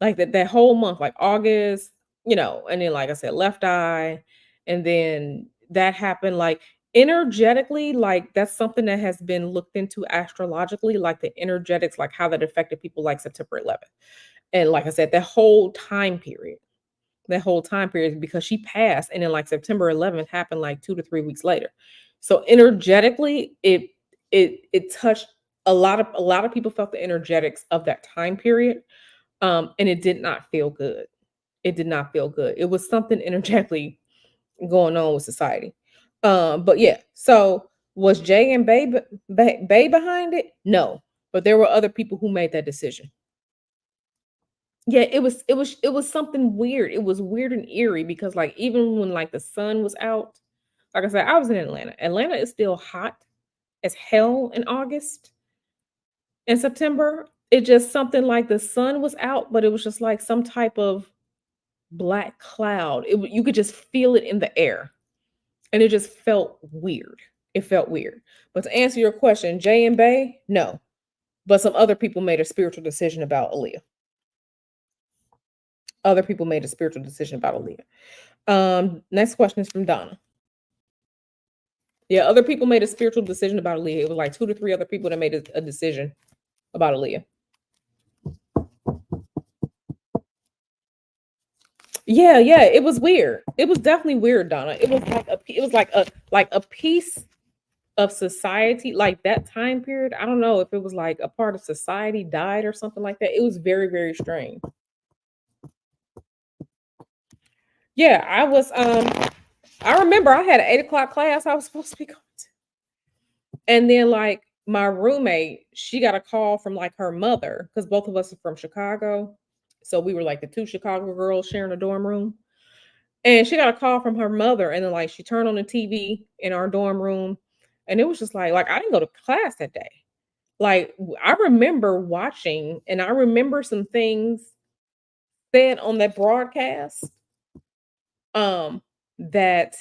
Like that whole month, like August, and then like I said, Left Eye, and then that happened like energetically, like that's something that has been looked into astrologically, like the energetics, like how that affected people like September 11th. And like I said, that whole time period because she passed and then like September 11th happened like 2 to 3 weeks later. So energetically, it touched a lot of people felt the energetics of that time period. And it did not feel good. It did not feel good. It was something energetically going on with society. But yeah, so was Jay and Bay behind it? No, but there were other people who made that decision. Yeah, it was something weird. It was weird and eerie because like even when like the sun was out, like I said, I was in Atlanta. Atlanta is still hot as hell in August and September. It just something like the sun was out, but it was just like some type of black cloud. You could just feel it in the air, and it just felt weird. It felt weird. But to answer your question, Jay and Bay, no. But some other people made a spiritual decision about Aaliyah. Other people made a spiritual decision about Aaliyah. Next question is from Donna. Yeah, other people made a spiritual decision about Aaliyah. It was like 2 to 3 other people that made a decision about Aaliyah. Yeah, yeah, it was weird. It was definitely weird, Donna. It was like a piece of society, like that time period. I don't know if it was like a part of society died or something like that. It was very, very strange. Yeah, I remember I had an 8 o'clock class I was supposed to be going to. And then like my roommate, she got a call from like her mother, because both of us are from Chicago. So we were like the two Chicago girls sharing a dorm room. And she got a call from her mother, and then, like, she turned on the TV in our dorm room, and it was just like, I didn't go to class that day. Like, I remember watching, and I remember some things said on that broadcast, um, that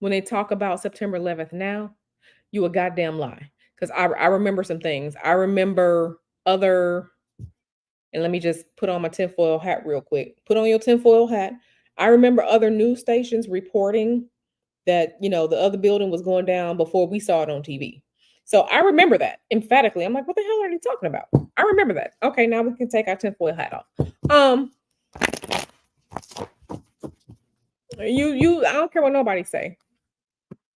when they talk about September 11th now, you a goddamn lie. Because I remember some things. I remember other, and let me just put on my tinfoil hat real quick. Put on your tinfoil hat. I remember other news stations reporting that, the other building was going down before we saw it on TV. So I remember that emphatically. I'm like, what the hell are they talking about? I remember that. Okay, now we can take our tinfoil hat off. I don't care what nobody say.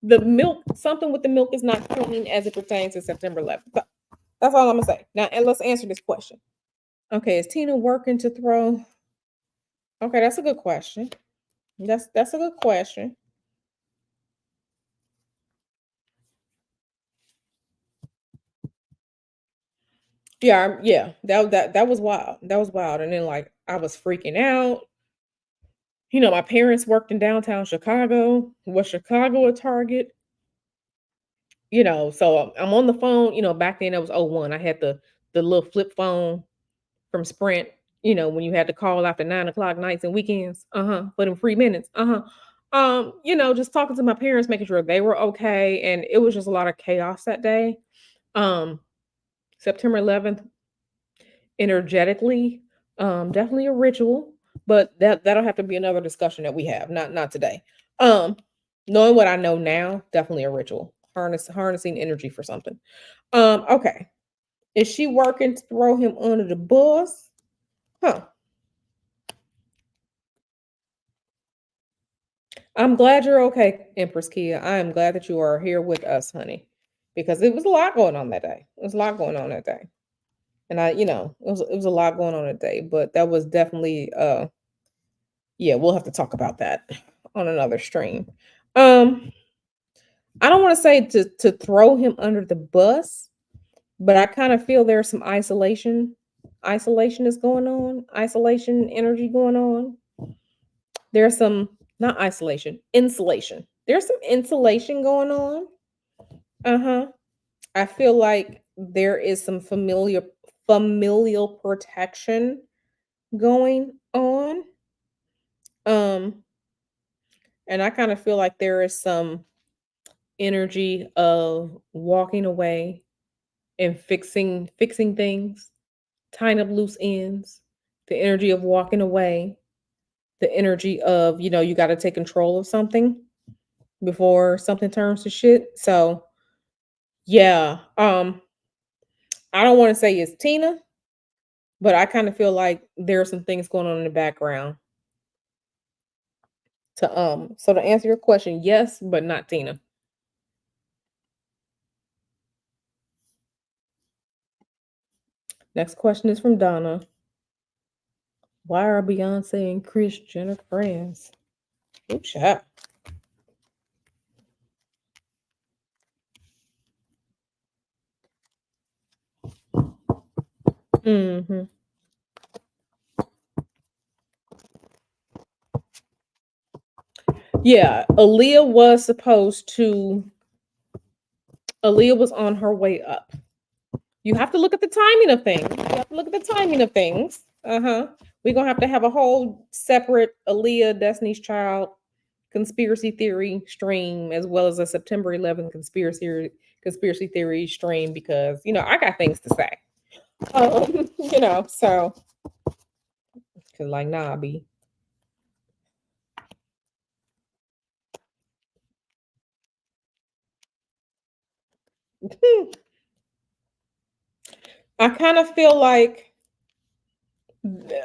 The milk, something with the milk is not clean as it pertains to September 11th. That's all I'm gonna say. Now, and let's answer this question. Okay, is Tina working to throw? Okay, that's a good question. That's a good question. Yeah, yeah. That was wild. That was wild. And then, like, I was freaking out. My parents worked in downtown Chicago. Was Chicago a target? So I'm on the phone. Back then it was '01. I had the little flip phone from Sprint. When you had to call after 9 o'clock nights and weekends. For them free minutes. Just talking to my parents, making sure they were okay, and it was just a lot of chaos that day. Um, September 11th, energetically, definitely a ritual, but that'll have to be another discussion that we have, not today. Um, Knowing what I know now, definitely a ritual. Harnessing energy for something. Okay. Is she working to throw him under the bus? Huh. I'm glad you're okay, Empress Kia. I am glad that you are here with us, honey, because it was a lot going on that day. It was a lot going on that day. And it was a lot going on that day, but that was definitely yeah, we'll have to talk about that on another stream. Um, I don't want to say to throw him under the bus, but I kind of feel there's some isolation. Isolation is going on, isolation energy going on. There's some, not isolation, insulation. There's some insulation going on. Uh-huh. I feel like there is some familial protection going on. Um, and I kind of feel like there is some energy of walking away and fixing things, tying up loose ends, the energy of walking away, the energy of, you got to take control of something before something turns to shit. So, yeah, I don't want to say it's Tina, but I kind of feel like there are some things going on in the background. To answer your question, yes, but not Tina. Next question is from Donna. Why are Beyonce and Chris Jenner friends? Ooh, child. Hmm. Yeah, Aaliyah was on her way up. You have to look at the timing of things. You have to look at the timing of things. Uh-huh. We're gonna have to have a whole separate Aaliyah Destiny's Child conspiracy theory stream, as well as a September 11th conspiracy theory stream, because I got things to say. So because, like, nah, B. I kind of feel like,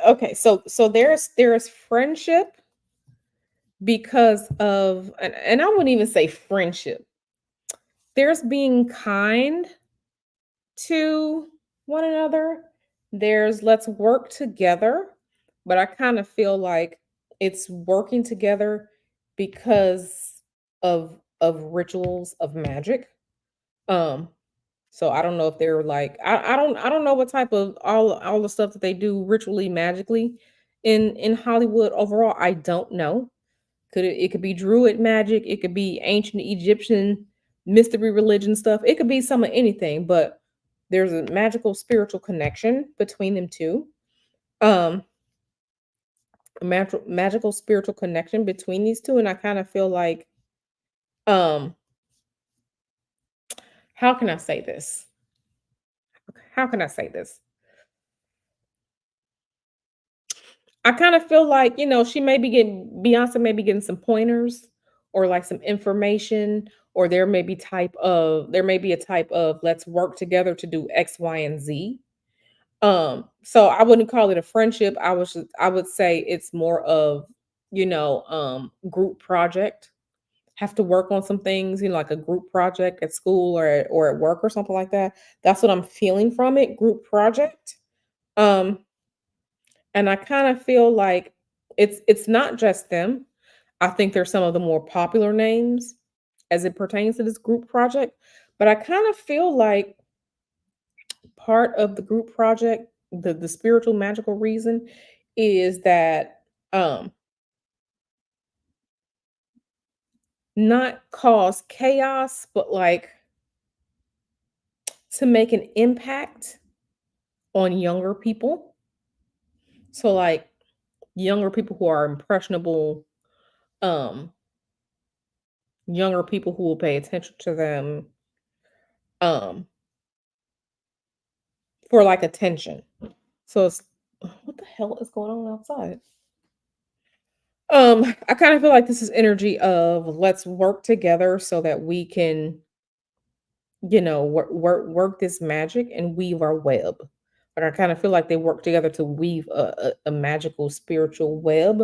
okay, so there's friendship because of, and I wouldn't even say friendship. There's being kind to one another. There's let's work together, but I kind of feel like it's working together because of rituals of magic. Um, so I don't know if they're like, I don't know what type of all the stuff that they do ritually magically in Hollywood overall? I don't know. It could be druid magic, it could be ancient Egyptian mystery religion stuff. It could be some of anything, but there's a magical spiritual connection between them two. Um a magical spiritual connection between these two, and I kind of feel like um how can I say this? How can I say this? I kind of feel like, she may be getting Beyonce may be getting some pointers or like some information, or there may be a type of let's work together to do X, Y, and Z. So I wouldn't call it a friendship. I would say it's more of, group project. Have to work on some things, like a group project at school or at work or something like that. That's what I'm feeling from it, group project. Um, and I kind of feel like it's not just them. I think there's some of the more popular names as it pertains to this group project, but I kind of feel like part of the group project, the spiritual magical reason is that not cause chaos, but like to make an impact on younger people. So like younger people who are impressionable, um, younger people who will pay attention to them, um, for like attention. So it's what the hell is going on outside? I kind of feel like this is energy of let's work together so that we can, work this magic and weave our web. But I kind of feel like they work together to weave a magical spiritual web.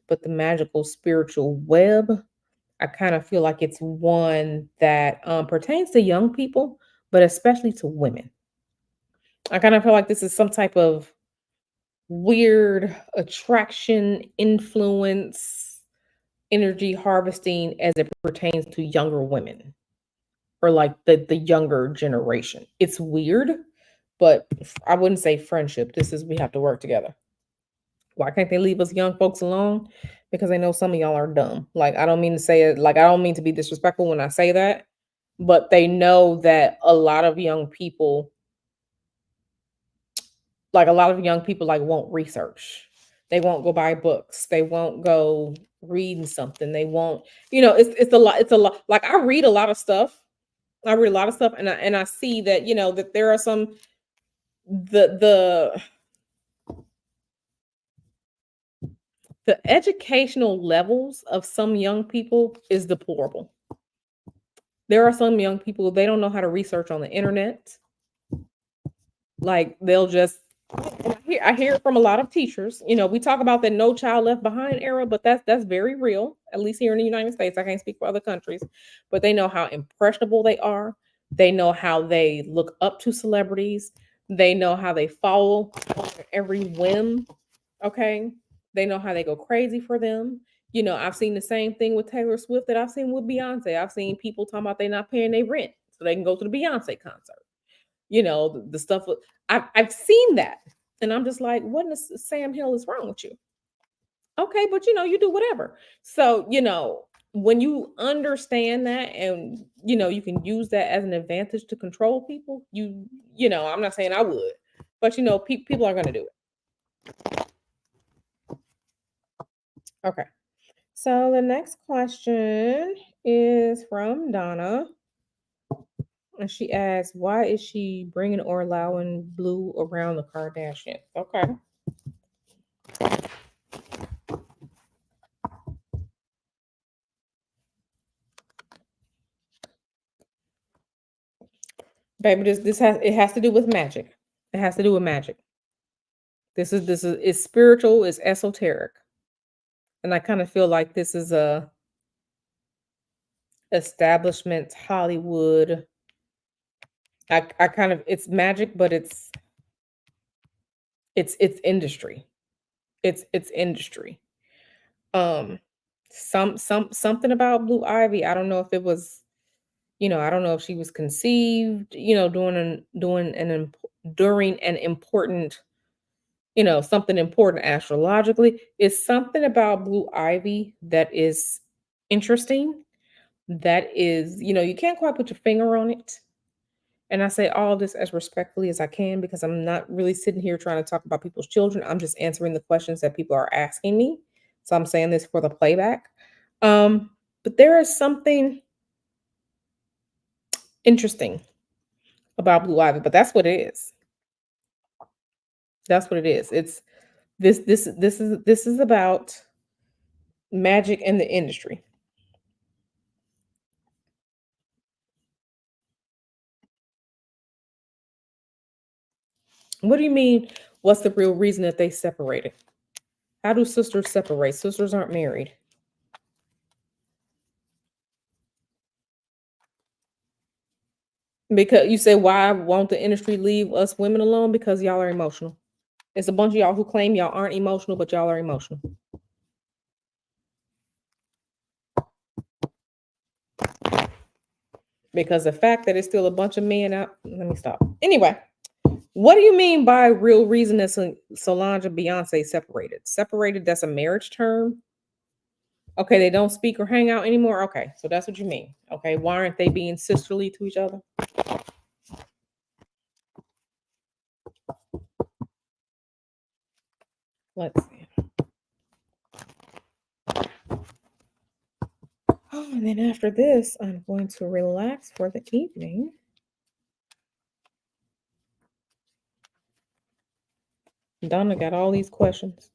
But the magical spiritual web, I kind of feel like it's one that pertains to young people, but especially to women. I kind of feel like this is some type of weird attraction, influence, energy harvesting as it pertains to younger women or like the younger generation. It's weird, but I wouldn't say friendship. This is we have to work together. Why can't they leave us young folks alone? Because they know some of y'all are dumb. Like I don't mean to say it, like I don't mean to be disrespectful when I say that, but they know that a lot of young people, like won't research. They won't go buy books. They won't go reading something. They won't, it's a lot. It's a lot. Like I read a lot of stuff. I read a lot of stuff, and I see that that there are some the the educational levels of some young people is deplorable. There are some young people, they don't know how to research on the internet. Like they'll just and I hear it from a lot of teachers. We talk about the no child left behind era, but that's very real, at least here in the United States. I can't speak for other countries, but they know how impressionable they are. They know how they look up to celebrities. They know how they follow every whim. Okay. They know how they go crazy for them. I've seen the same thing with Taylor Swift that I've seen with Beyonce. I've seen people talking about they not paying their rent so they can go to the Beyonce concert. The stuff I've seen that. And I'm just like, what in the Sam Hill is wrong with you? Okay, but you do whatever. So, when you understand that and you can use that as an advantage to control people, I'm not saying I would, but people are gonna do it. Okay. So the next question is from Donna, and she asks, "Why is she bringing or allowing Blue around the Kardashians?" Okay, baby, it has to do with magic. It has to do with magic. This is it's spiritual, it's esoteric, and I kind of feel like this is a establishment Hollywood. I kind of it's magic, but it's industry. It's industry. Um, something about Blue Ivy. I don't know if it was, I don't know if she was conceived, during an important something important astrologically. It's something about blue ivy that is interesting. That is, you can't quite put your finger on it. And I say all this as respectfully as I can because I'm not really sitting here trying to talk about people's children. I'm just answering the questions that people are asking me. So I'm saying this for the playback. Um, but there is something interesting about blue ivy, but that's what it is. That's what it is. It's this is about magic in the industry. What do you mean? What's the real reason that they separated? How do sisters separate? Sisters aren't married. Because you say, why won't the industry leave us women alone? Because y'all are emotional. It's a bunch of y'all who claim y'all aren't emotional, but y'all are emotional. Because the fact that it's still a bunch of men out. Let me stop. Anyway, what do you mean by real reason that Solange and Beyonce separated? Separated, that's a marriage term. Okay, they don't speak or hang out anymore. Okay, so that's what you mean. Okay, why aren't they being sisterly to each other? Let's see. Oh, and then after this, I'm going to relax for the evening. Donna got all these questions.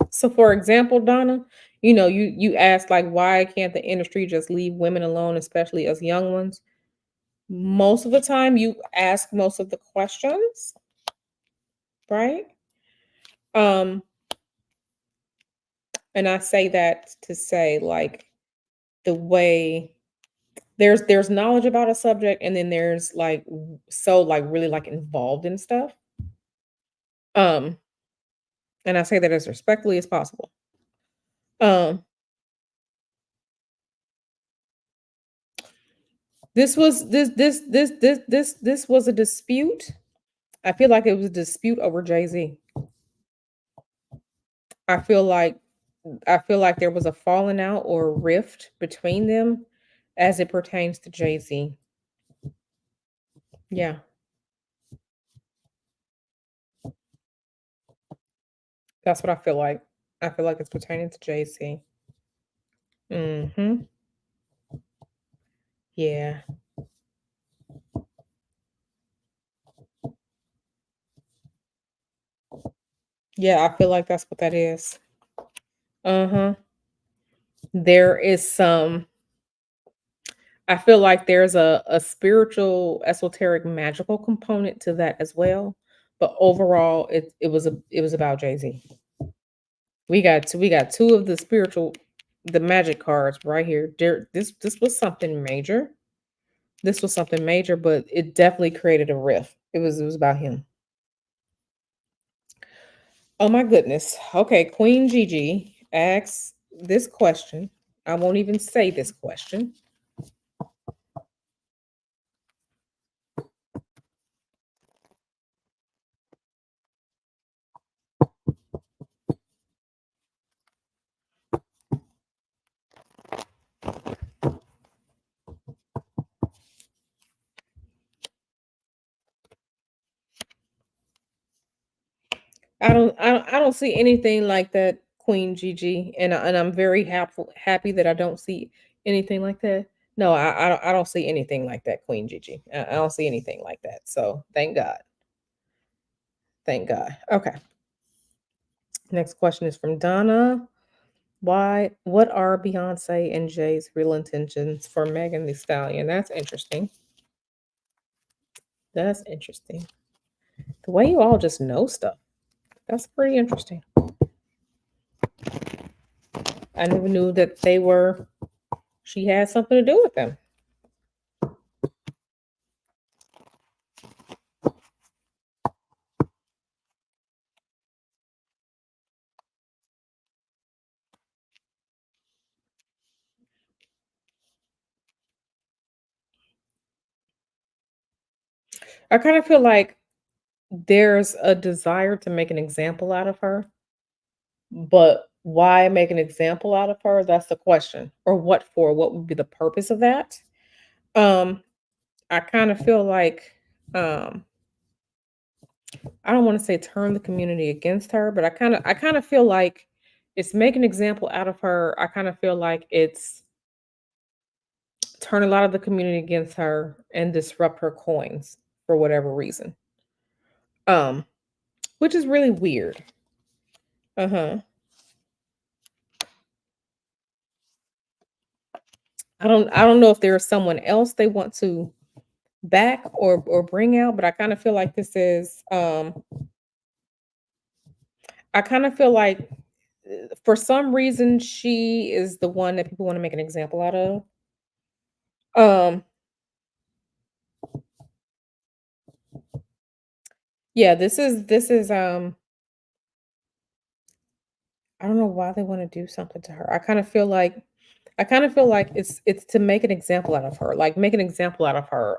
So, for example, Donna, you asked like, why can't the industry just leave women alone, especially as young ones? Most of the time, you ask most of the questions, right? Um, and I say that to say like the way there's knowledge about a subject, and then there's like so like really like involved in stuff. Um, and I say that as respectfully as possible. Um, this was a dispute. I feel like it was a dispute over Jay-Z. I feel like I feel like there was a falling out or a rift between them as it pertains to Jay-Z. Yeah, that's what I feel like. I feel like it's pertaining to Jay-Z. Mhm. Yeah. Yeah, I feel like that's what that is. Uh-huh. There is some I feel like there's a spiritual, esoteric, magical component to that as well. But overall, it was about Jay-Z. We got two of the spiritual the magic cards right here. This was something major. This was something major, but it definitely created a rift. It was about him. Oh my goodness. Okay, Queen Gigi asks this question. I won't even say this question. I don't see anything like that, Queen Gigi, and I'm very happy that I don't see anything like that. No, I don't see anything like that, Queen Gigi. I don't see anything like that. So thank God. Thank God. Okay. Next question is from Donna. What are Beyonce and Jay's real intentions for Megan Thee Stallion? That's interesting. That's interesting. The way you all just know stuff. That's pretty interesting. I never knew that she had something to do with them. I kind of feel like there's a desire to make an example out of her, but why make an example out of her? That's the question. Or what for? What would be the purpose of that? Um, I kind of feel like um I don't want to say turn the community against her, but I kind of feel like it's make an example out of her. I kind of feel like it's turn a lot of the community against her and disrupt her coins for whatever reason. Um, which is really weird. Uh-huh. I don't know if there's someone else they want to back or bring out, but I kind of feel like this is I kind of feel like for some reason she is the one that people want to make an example out of. Um yeah, this is I don't know why they want to do something to her. I kind of feel like it's to make an example out of her. Like make an example out of her.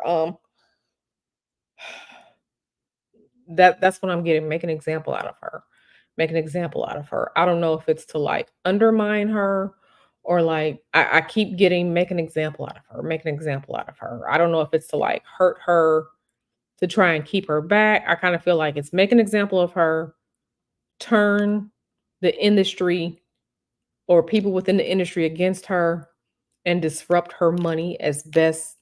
That's what I'm getting. Make an example out of her. Make an example out of her. I don't know if it's to like undermine her or like I keep getting make an example out of her. Make an example out of her. I don't know if it's to like hurt her to try and keep her back. I kind of feel like it's make an example of her, turn the industry or people within the industry against her and disrupt her money as best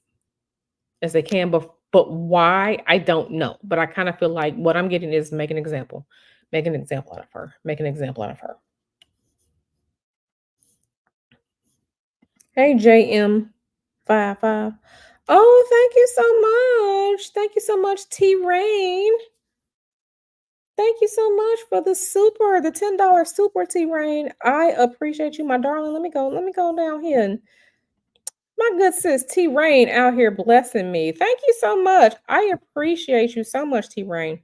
as they can. But why? I don't know. But I kind of feel like what I'm getting is make an example. Make an example out of her. Make an example out of her. Hey JM 55. Oh, thank you so much. Thank you so much, T Rain. Thank you so much for the $10 super T Rain. I appreciate you, my darling. Let me go down here and my good sis T Rain out here blessing me. Thank you so much. I appreciate you so much, T Rain.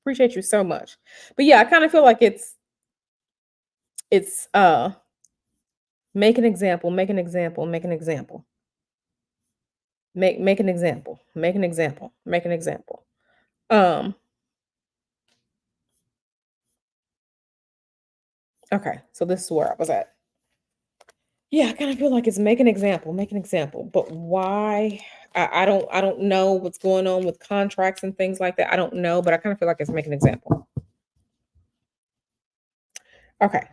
Appreciate you so much. But yeah, I kind of feel like it's make an example, make an example, make an example. Make an example, make an example, make an example. Um, okay, so this is where I was at. Yeah, I kind of feel like it's make an example, make an example. But why? I don't know what's going on with contracts and things like that. I don't know, but I kind of feel like it's make an example. Okay.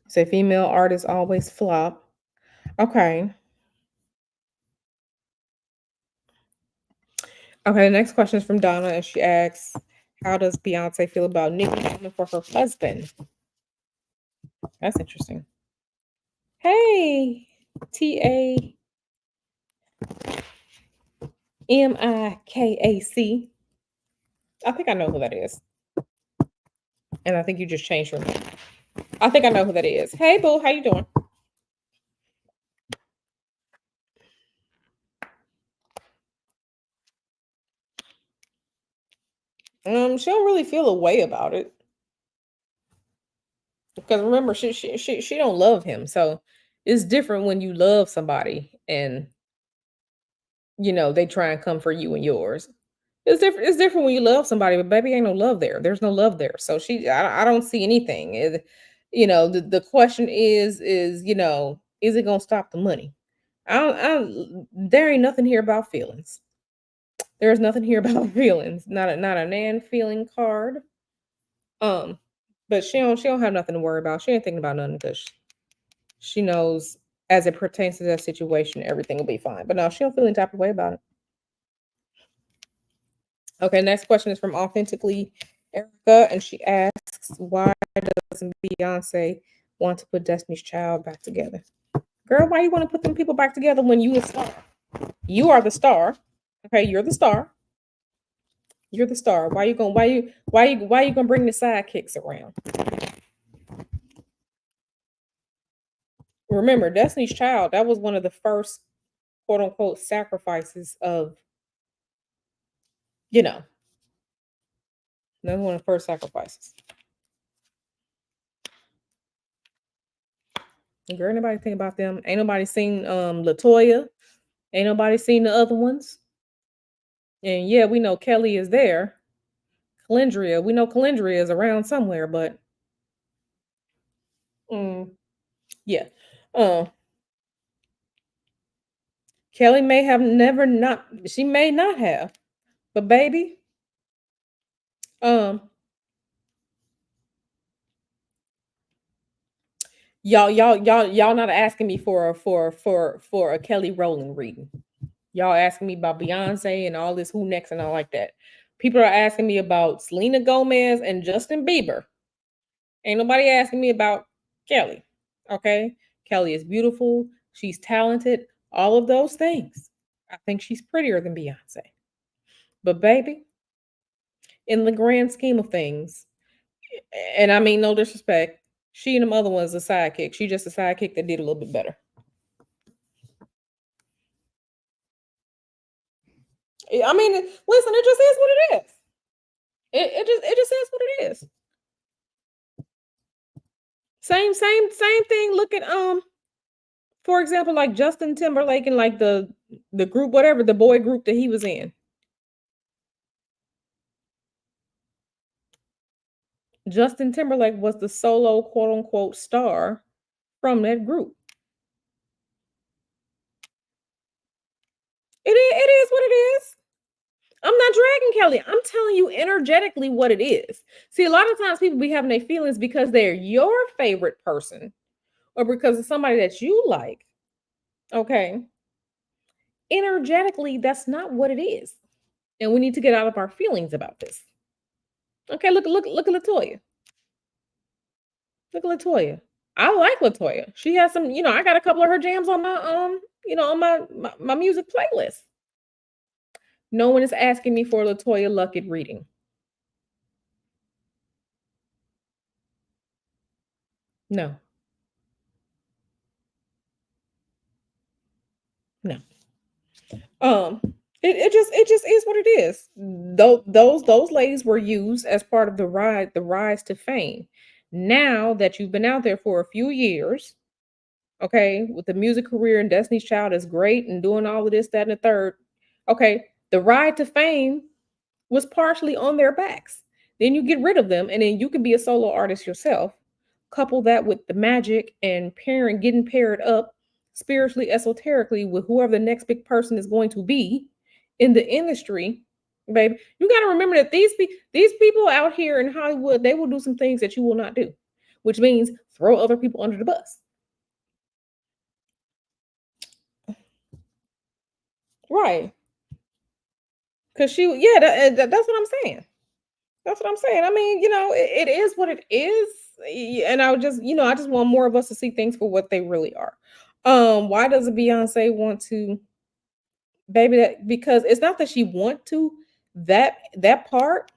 So female artists always flop. Okay. Okay, the next question is from Donna, and she asks, "How does Beyonce feel about Nicki coming for her husband?" That's interesting. Hey, TAMIKAC. I think I know who that is, and I think you just changed your name. I think I know who that is. Hey, boo, how you doing? She don't really feel a way about it because remember, she don't love him, so it's different when you love somebody and they try and come for you and yours. It's different when you love somebody, but baby, ain't no love there. There's no love there. So I don't see anything. The question is, is it gonna stop the money? There ain't nothing here about feelings. There's nothing here about feelings. Not a nan feeling card. Um, but she don't have nothing to worry about. She ain't thinking about nothing because she knows as it pertains to that situation, everything will be fine. But no, she don't feel any type of way about it. Okay, next question is from Authentically Erica, and she asks, "Why doesn't Beyonce want to put Destiny's Child back together?" Girl, why you want to put them people back together when you a star? You are the star. Okay, you're the star. You're the star. Why you gonna bring the sidekicks around? Remember, Destiny's Child, that was one of the first quote unquote sacrifices of, you know, that was one of the first sacrifices. Girl, nobody think about them. Ain't nobody seen Latoya. Ain't nobody seen the other ones. And yeah, we know Kelly is there. Calendria, we know Calendria is around somewhere, but mm, yeah. Uh, Kelly may have never not, she may not have, but baby, um, y'all not asking me for a Kelly Rowland reading. Y'all asking me about Beyonce and all this who next and all like that. People are asking me about Selena Gomez and Justin Bieber. Ain't nobody asking me about Kelly. Okay? Kelly is beautiful. She's talented. All of those things. I think she's prettier than Beyonce. But baby, in the grand scheme of things, and I mean no disrespect, she and the other one's a sidekick. She just a sidekick that did a little bit better. I mean, listen, it just is what it is. It just is what it is. Same thing. Look at for example, like Justin Timberlake and like the group, whatever the boy group that he was in. Justin Timberlake was the solo quote unquote star from that group. It is what it is. I'm not dragging Kelly. I'm telling you energetically what it is. See, a lot of times people be having their feelings because they're your favorite person or because of somebody that you like. Okay. Energetically, that's not what it is. And we need to get out of our feelings about this. Okay, look at Latoya. Look at Latoya. I like Latoya. She has some, I got a couple of her jams on my on my music playlist. No one is asking me for a Latoya Luckett reading. No. No. Um it just is what it is. Those ladies were used as part of the rise to fame. Now that you've been out there for a few years, okay, with the music career and Destiny's Child is great and doing all of this, that, and the third. Okay, the ride to fame was partially on their backs. Then you get rid of them, and then you can be a solo artist yourself. Couple that with the magic and getting paired up spiritually, esoterically with whoever the next big person is going to be in the industry, baby. You got to remember that these people out here in Hollywood, they will do some things that you will not do, which means throw other people under the bus. Right. Because that's what I'm saying. That's what I'm saying. I mean, it is what it is. And I just want more of us to see things for what they really are. Why does a Beyonce want to, baby? That because it's not that she want to. That part,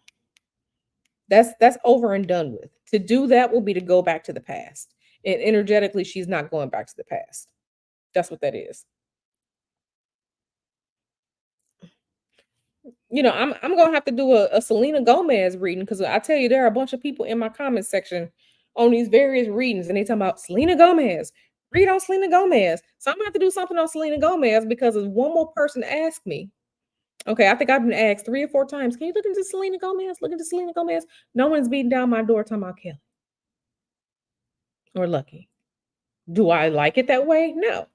that's over and done with. To do that will be to go back to the past. And energetically, she's not going back to the past. That's what that is. I'm gonna have to do a Selena Gomez reading because I tell you there are a bunch of people in my comment section on these various readings and they talking about Selena Gomez. Read on Selena Gomez. So I'm gonna have to do something on Selena Gomez because as one more person asked me, okay, I think I've been asked 3 or 4 times, can you look into Selena Gomez? Look into Selena Gomez. No one's beating down my door talking about Kelly or Lucky. Do I like it that way? No.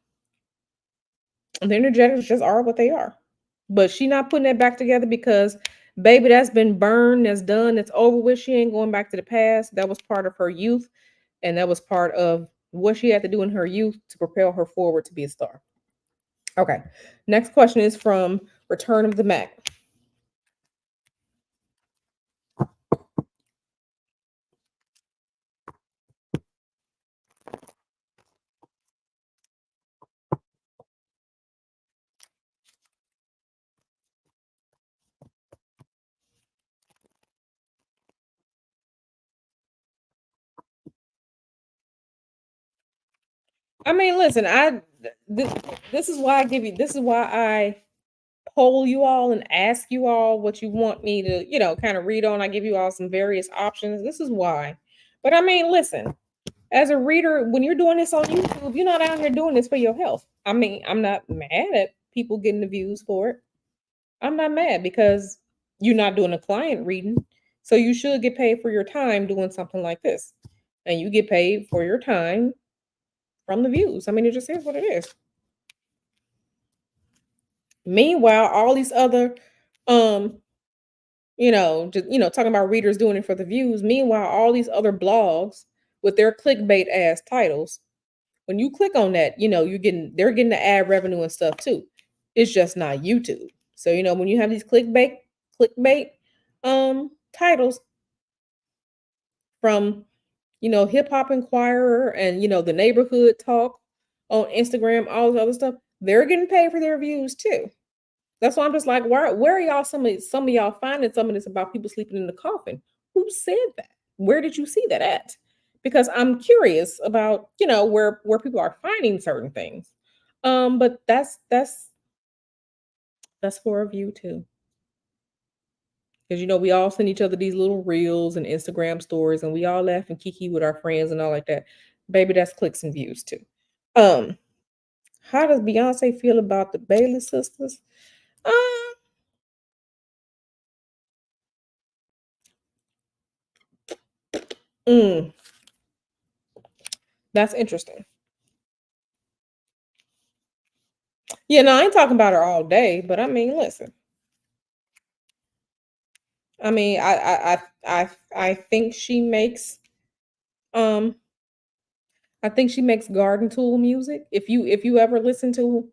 The energetics just are what they are. But she not putting that back together because baby, that's been burned, that's done, that's over with. She ain't going back to the past. That was part of her youth, and that was part of what she had to do in her youth to propel her forward to be a star. Okay. Next question is from Return of the Mac. I mean, listen, this, this is why I give you this is why I poll you all and ask you all what you want me to, kind of read on. I give you all some various options. This is why. But I mean, listen, as a reader, when you're doing this on YouTube, you're not out here doing this for your health. I mean, I'm not mad at people getting the views for it. I'm not mad because you're not doing a client reading. So you should get paid for your time doing something like this. And you get paid for your time from the views. I mean, it just is what it is. Meanwhile, all these other um just talking about readers doing it for the views. Meanwhile, all these other blogs with their clickbait ass titles, when you click on that, they're getting the ad revenue and stuff too. It's just not YouTube. So, when you have these clickbait titles from, Hip Hop Inquirer and the neighborhood talk on Instagram, all this other stuff, they're getting paid for their views too. That's why I'm just like, where are y'all? Some of y'all finding some of this about people sleeping in the coffin. Who said that? Where did you see that at? Because I'm curious about where people are finding certain things. But that's for a view too. Because we all send each other these little reels and Instagram stories, and we all laugh and kiki with our friends and all like that. Baby, that's clicks and views too. Um, how does Beyonce feel about the Bailey sisters? Um, mm, that's interesting. Yeah, no, I ain't talking about her all day, but I mean, listen. I mean, I think she makes um I think she makes garden tool music. If you ever listen to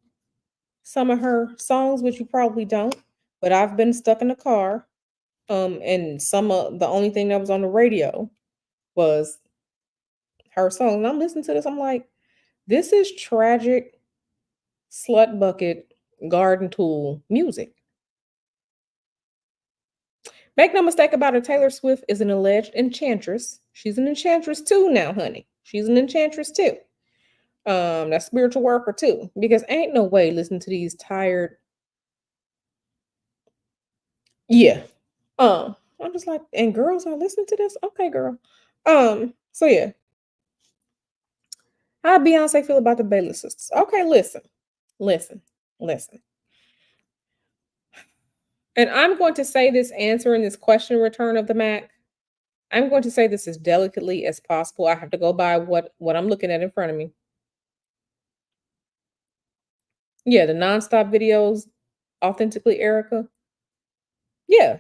some of her songs, which you probably don't, but I've been stuck in the car, and some of the only thing that was on the radio was her song. And I'm listening to this, I'm like, this is tragic slut bucket garden tool music. Make no mistake about it, Taylor Swift is an alleged enchantress. She's an enchantress too now, honey. She's an enchantress too. That spiritual worker too. Because ain't no way listening to these tired. Yeah. I'm just like, and girls are listening to this? Okay, girl. So yeah. How Beyonce feel about the Bailey sisters? Okay, listen, listen. And I'm going to say this answer in this question return of the Mac. I'm going to say this as delicately as possible. I have to go by what I'm looking at in front of me. Yeah, the nonstop videos, authentically Erica. Yeah.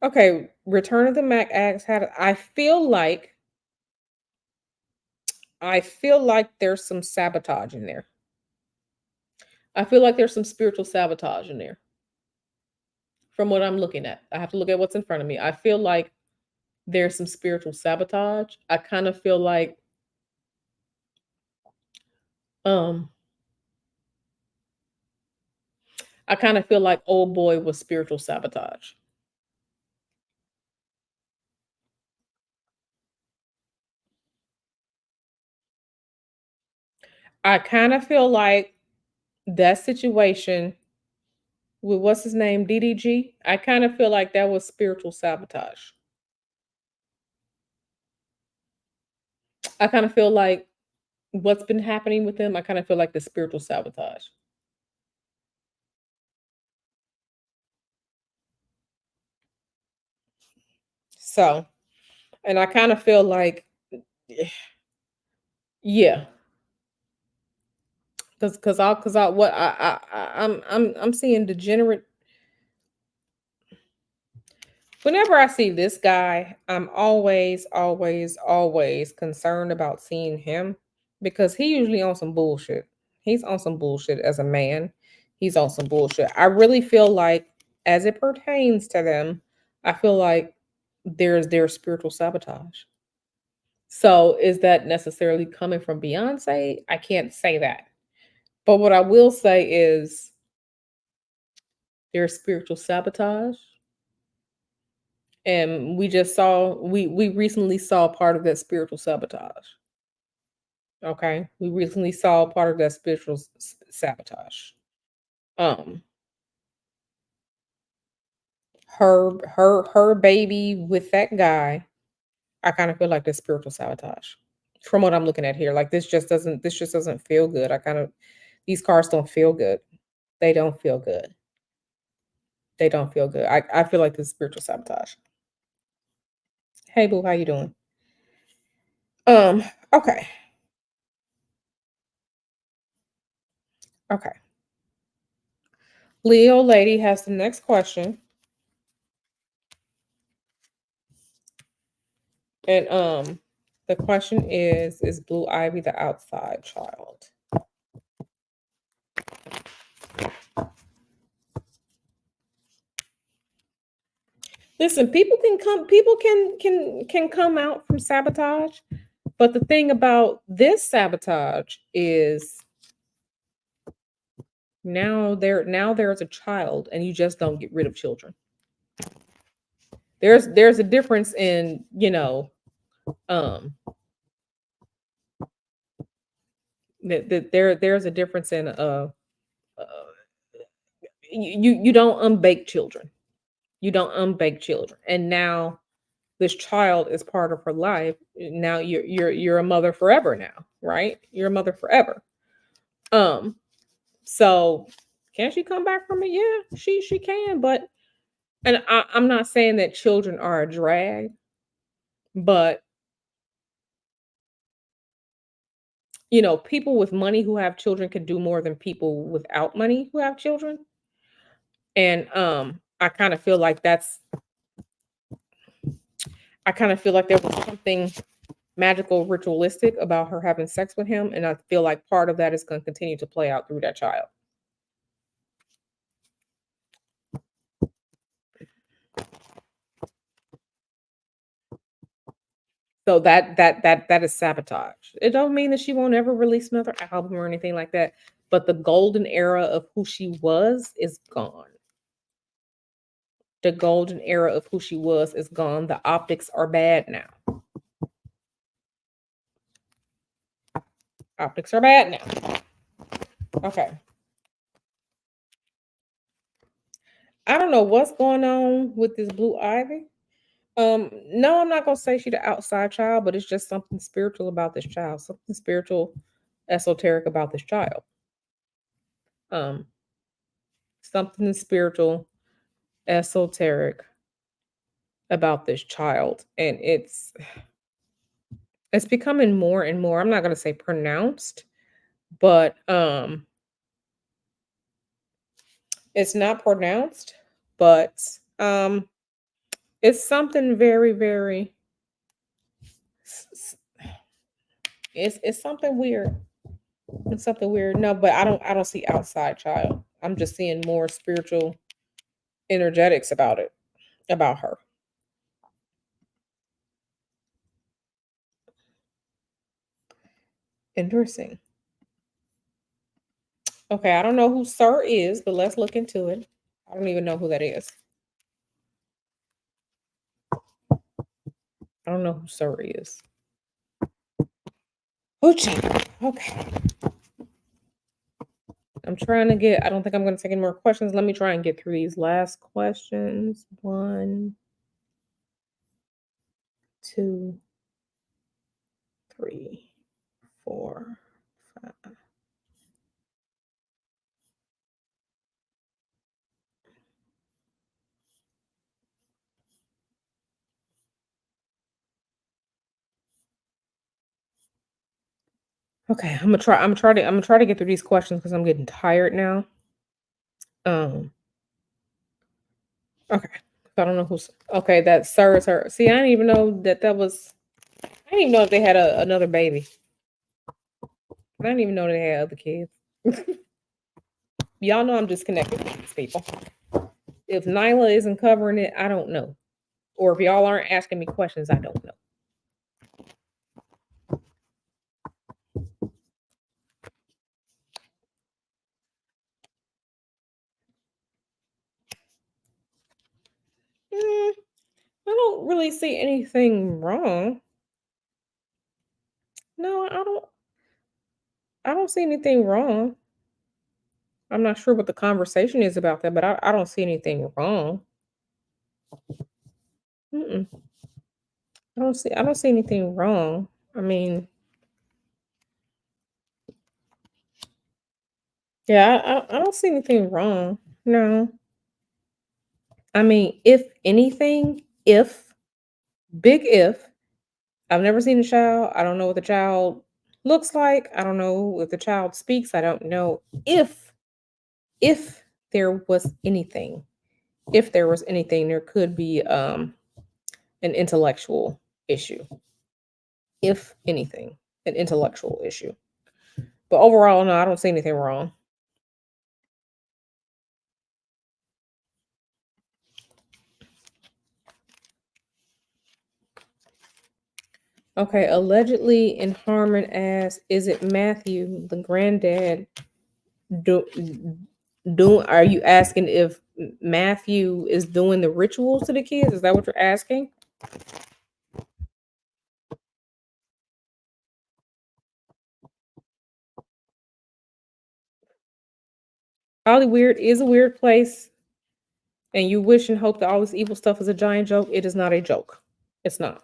Okay. Return of the Mac asks, how to, I feel like there's some sabotage in there. I feel like there's some spiritual sabotage in there from what I'm looking at. I have to look at what's in front of me. I feel like there's some spiritual sabotage. Um I kind of feel like old boy was spiritual sabotage. I kind of feel like that situation with what's his name, DDG, I kind of feel like that was spiritual sabotage. I kind of feel like what's been happening with them, I kind of feel like the spiritual sabotage. So, and I kind of feel like, yeah, because what I'm seeing degenerate. Whenever I see this guy, I'm always, always, always concerned about seeing him because he usually on some bullshit. He's on some bullshit as a man. He's on some bullshit. I really feel like, as it pertains to them, I feel like there's spiritual sabotage. So is that necessarily coming from Beyonce? I can't say that. But what I will say is there's spiritual sabotage. And we recently saw part of that spiritual sabotage. Okay, we recently saw part of that spiritual sabotage. Um, her baby with that guy. I kind of feel like this spiritual sabotage. From what I'm looking at here, like this just doesn't feel good. These cards don't feel good. They don't feel good. They don't feel good. I feel like this is spiritual sabotage. Hey boo, how you doing? Um, okay. Okay. Leo lady has the next question. And the question is Blue Ivy the outside child? Listen, people can come out from sabotage, but the thing about this sabotage is now there's a child and you just don't get rid of children. There's a difference in, um there's a difference in uh you don't unbake children. You don't unbake children. And now this child is part of her life. Now you're a mother forever now, right? You're a mother forever. Um so can she come back from it? Yeah, she can, but and I'm not saying that children are a drag, but people with money who have children can do more than people without money who have children. And I kind of feel like there was something magical, ritualistic about her having sex with him, and I feel like part of that is going to continue to play out through that child. So that is sabotage. It don't mean that she won't ever release another album or anything like that, but the golden era of who she was is gone. The golden era of who she was is gone. The optics are bad now. Optics are bad now. Okay. I don't know what's going on with this Blue Ivy. No, I'm not gonna say she the outside child, but it's just something spiritual about this child, something spiritual, esoteric about this child. Um, Something spiritual, esoteric about this child, and it's becoming more and more. I'm not gonna say pronounced, but it's not pronounced, but um, it's something very, very. s- s- it's something weird. It's something weird. No, but I don't see outside child. I'm just seeing more spiritual energetics about it, about her. Interesting. Okay, I don't know who Sir is, but let's look into it. I don't even know who that is. I don't know who Sir is. Oh, okay. I don't think I'm going to take any more questions. Let me try and get through these last questions. One, two, three, four, five. Okay, I'm gonna try to get through these questions because I'm getting tired now. Um, okay. So I don't know who's okay. That Sir is her. See, I didn't even know that was. I didn't even know if they had another baby. I didn't even know they had other kids. Y'all know I'm disconnected from these people. If Nyla isn't covering it, I don't know. Or if y'all aren't asking me questions, I don't know. Mm, I don't really see anything wrong. No, I don't see anything wrong. I'm not sure what the conversation is about that, but I don't see anything wrong. Mm-mm. I don't see anything wrong. I mean, yeah, I don't see anything wrong. No. I mean, if anything, if big if I've never seen a child. I don't know what the child looks like. I don't know if the child speaks. I don't know if there was anything. If there was anything, there could be an intellectual issue. If anything, an intellectual issue. But overall, no, I don't see anything wrong. Okay, allegedly in Harmon asks, is it Matthew, the granddad, do, are you asking if Matthew is doing the rituals to the kids? Is that what you're asking? Hollyweird is a weird place, and you wish and hope that all this evil stuff is a giant joke. It is not a joke. It's not.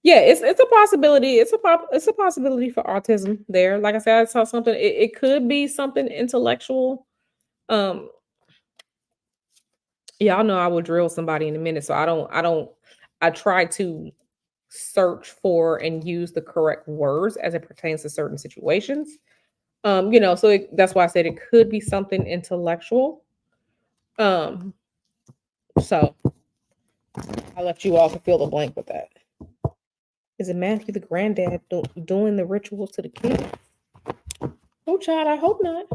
Yeah, it's a possibility. It's a possibility for autism there. Like I said, I saw something. It could be something intellectual. Um, Y'all know I will drill somebody in a minute, so I try to search for and use the correct words as it pertains to certain situations. So that's why I said it could be something intellectual. Um, so I left you all to fill the blank with that. Is it Matthew the granddad doing the rituals to the kids? Oh, child, I hope not.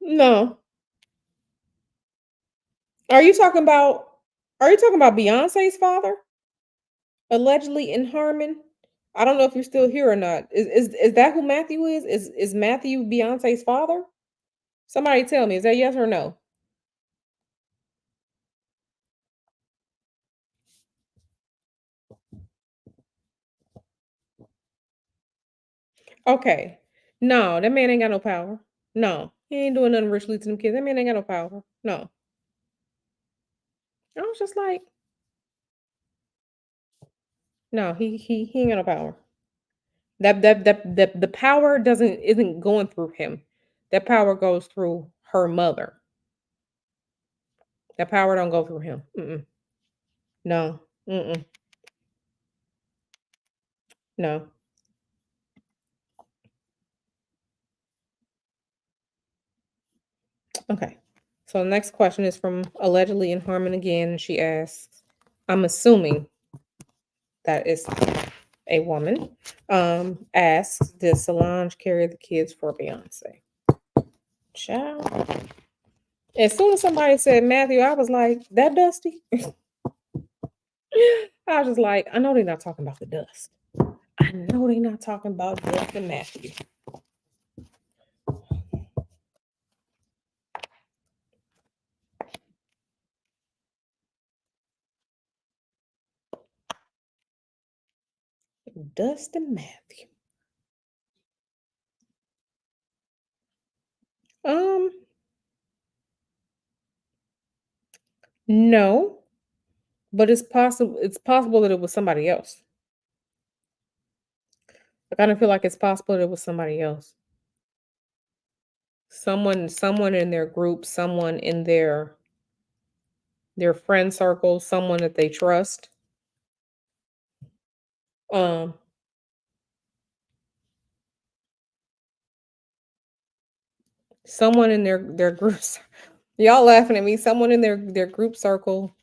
No. Are you talking about? Are you talking about Beyonce's father? Allegedly in Harmon. I don't know if you're still here or not. Is that who Matthew is? Is Matthew Beyonce's father? Somebody tell me, is that yes or no? Okay. No, that man ain't got no power. No, he ain't doing nothing ritually to them kids. That man ain't got no power. No. I was just like, no, he ain't got no power. The power doesn't isn't going through him. That power goes through her mother. That power don't go through him. Mm-mm. No. Mm-mm. No. Okay. So the next question is from allegedly in Harmon again. And she asks, I'm assuming that is a woman, asks, did Solange carry the kids for Beyonce? Child. As soon as somebody said Matthew, I was like, that Dusty? I was just like, I know they're not talking about the dust. I know they're not talking about Dust and Matthew. Dust and Matthew. Um, no, but it's possible that it was somebody else. I kind of feel like it's possible that it was somebody else. Someone in their group, someone in their friend circle, someone that they trust. Um, Someone in their groups. Y'all laughing at me. Someone in their group circle,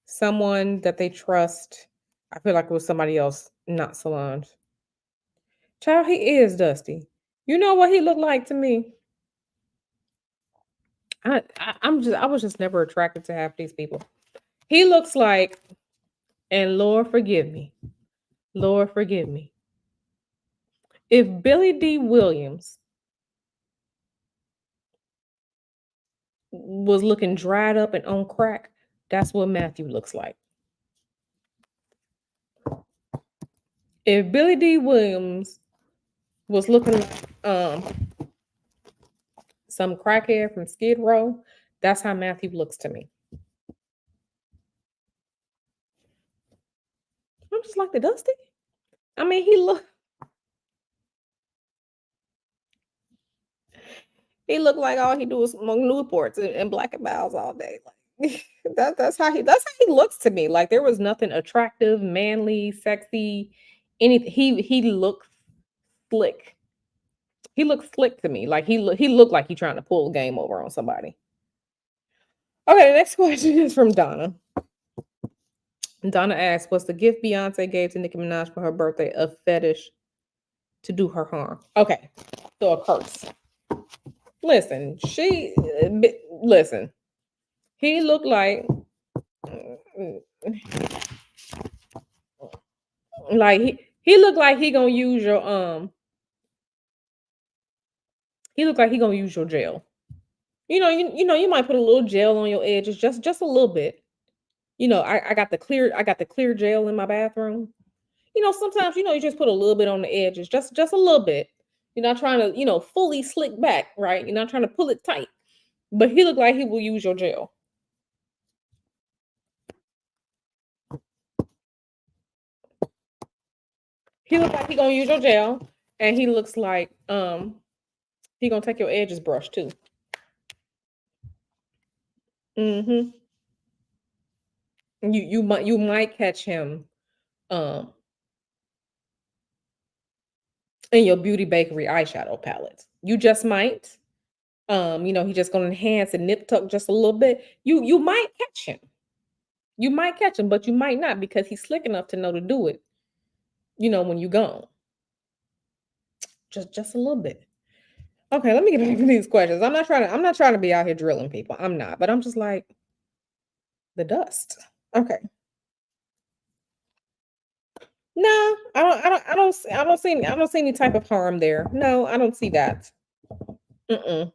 someone that they trust. I feel like it was somebody else, not Solange. Child, he is Dusty. You know what he looked like to me? I was just never attracted to half these people. He looks like, and Lord forgive me, Lord forgive me. If Billy D. Williams was looking dried up and on crack, that's what Matthew looks like. If Billy D. Williams was looking like some crackhead from Skid Row, that's how Matthew looks to me. I'm just like the Dusty. I mean, He looked like all he do is smoke Newports and Black and Miles all day. Like that's how he looks to me. Like there was nothing attractive, manly, sexy, anything. He looked slick. He looked slick to me. Like he looked like he trying to pull a game over on somebody. Okay, the next question is from Donna. Donna asks, "Was the gift Beyonce gave to Nicki Minaj for her birthday a fetish to do her harm?" Okay, so a curse. Listen, listen. He looked like he looked like he gonna use your he looked like he gonna use your gel. You know you might put a little gel on your edges, just a little bit. I got the clear gel in my bathroom. Sometimes you just put a little bit on the edges, just a little bit. You're not trying to fully slick back, right? You're not trying to pull it tight. But he looked like he will use your gel. He looked like he gonna use your gel, and he looks like he gonna take your edges brush too. Hmm. You might catch him um in your Beauty Bakery eyeshadow palettes. You just might. He's just gonna enhance and nip tuck just a little bit. You might catch him. You might catch him, but you might not because he's slick enough to know to do it. When you gone. Just a little bit. Okay, let me get back to these questions. I'm not trying to be out here drilling people. I'm not, but I'm just like the dust. Okay. No, I don't see any type of harm there. No, I don't see that. Mm-mm.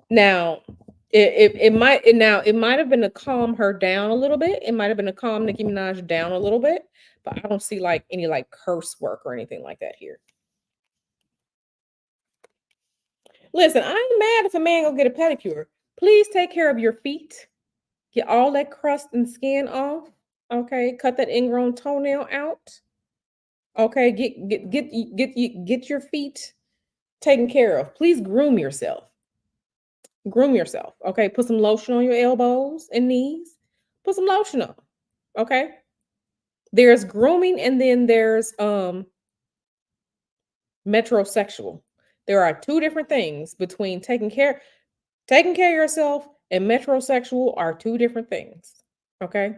Now, it might have been to calm her down a little bit. It might have been to calm Nicki Minaj down a little bit, but I don't see like any like curse work or anything like that here. Listen, I ain't mad if a man go get a pedicure. Please take care of your feet. Get all that crust and skin off. Okay, cut that ingrown toenail out. Okay, get your feet taken care of. Please groom yourself. Groom yourself. Okay, put some lotion on your elbows and knees. Put some lotion on. Okay. There's grooming and then there's metrosexual. There are two different things between taking care of yourself and metrosexual are two different things. Okay?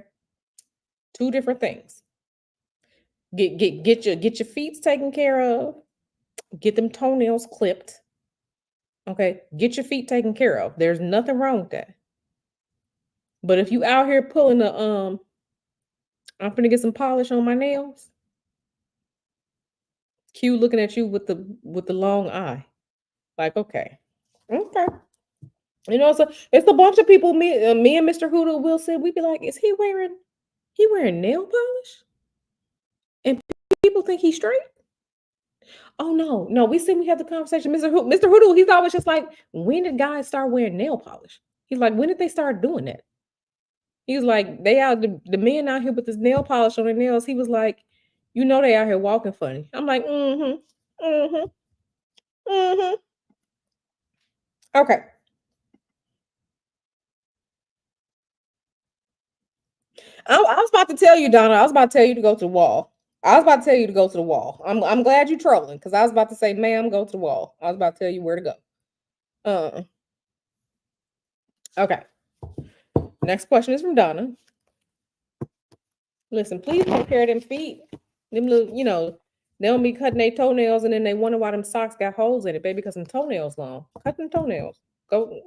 Two different things. Get your feet taken care of. Get them toenails clipped. Okay? Get your feet taken care of. There's nothing wrong with that. But if you out here pulling the I'm gonna get some polish on my nails. Q looking at you with the long eye. Like, okay. Okay. It's a bunch of people. Me and Mr. Hoodoo will say we'd be like, is he wearing nail polish? And people think he's straight. Oh no. We had the conversation. Mr. Hoodoo, he's always just like, when did guys start wearing nail polish? He's like, when did they start doing that? He was like, the men out here with this nail polish on their nails. He was like, they out here walking funny. I'm like, mm-hmm, mm-hmm, mm-hmm. Okay. I was about to tell you, Donna. I was about to tell you to go to the wall. I was about to tell you to go to the wall. I'm glad you're trolling because I was about to say, ma'am, go to the wall. I was about to tell you where to go. Okay. Next question is from Donna. Listen, please take care of them feet. Them little, they don't be cutting their toenails and then they wonder why them socks got holes in it, baby, because them toenails long. Cut them toenails. Go,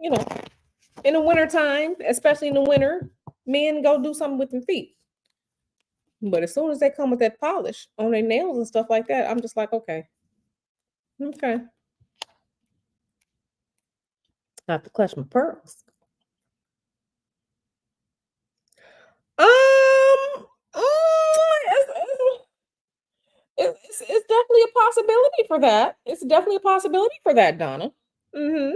in the winter time, especially in the winter, men go do something with them feet. But as soon as they come with that polish on their nails and stuff like that, I'm just like, okay. Okay. I have to clutch my pearls. It's definitely a possibility for that. It's definitely a possibility for that, Donna. Hmm.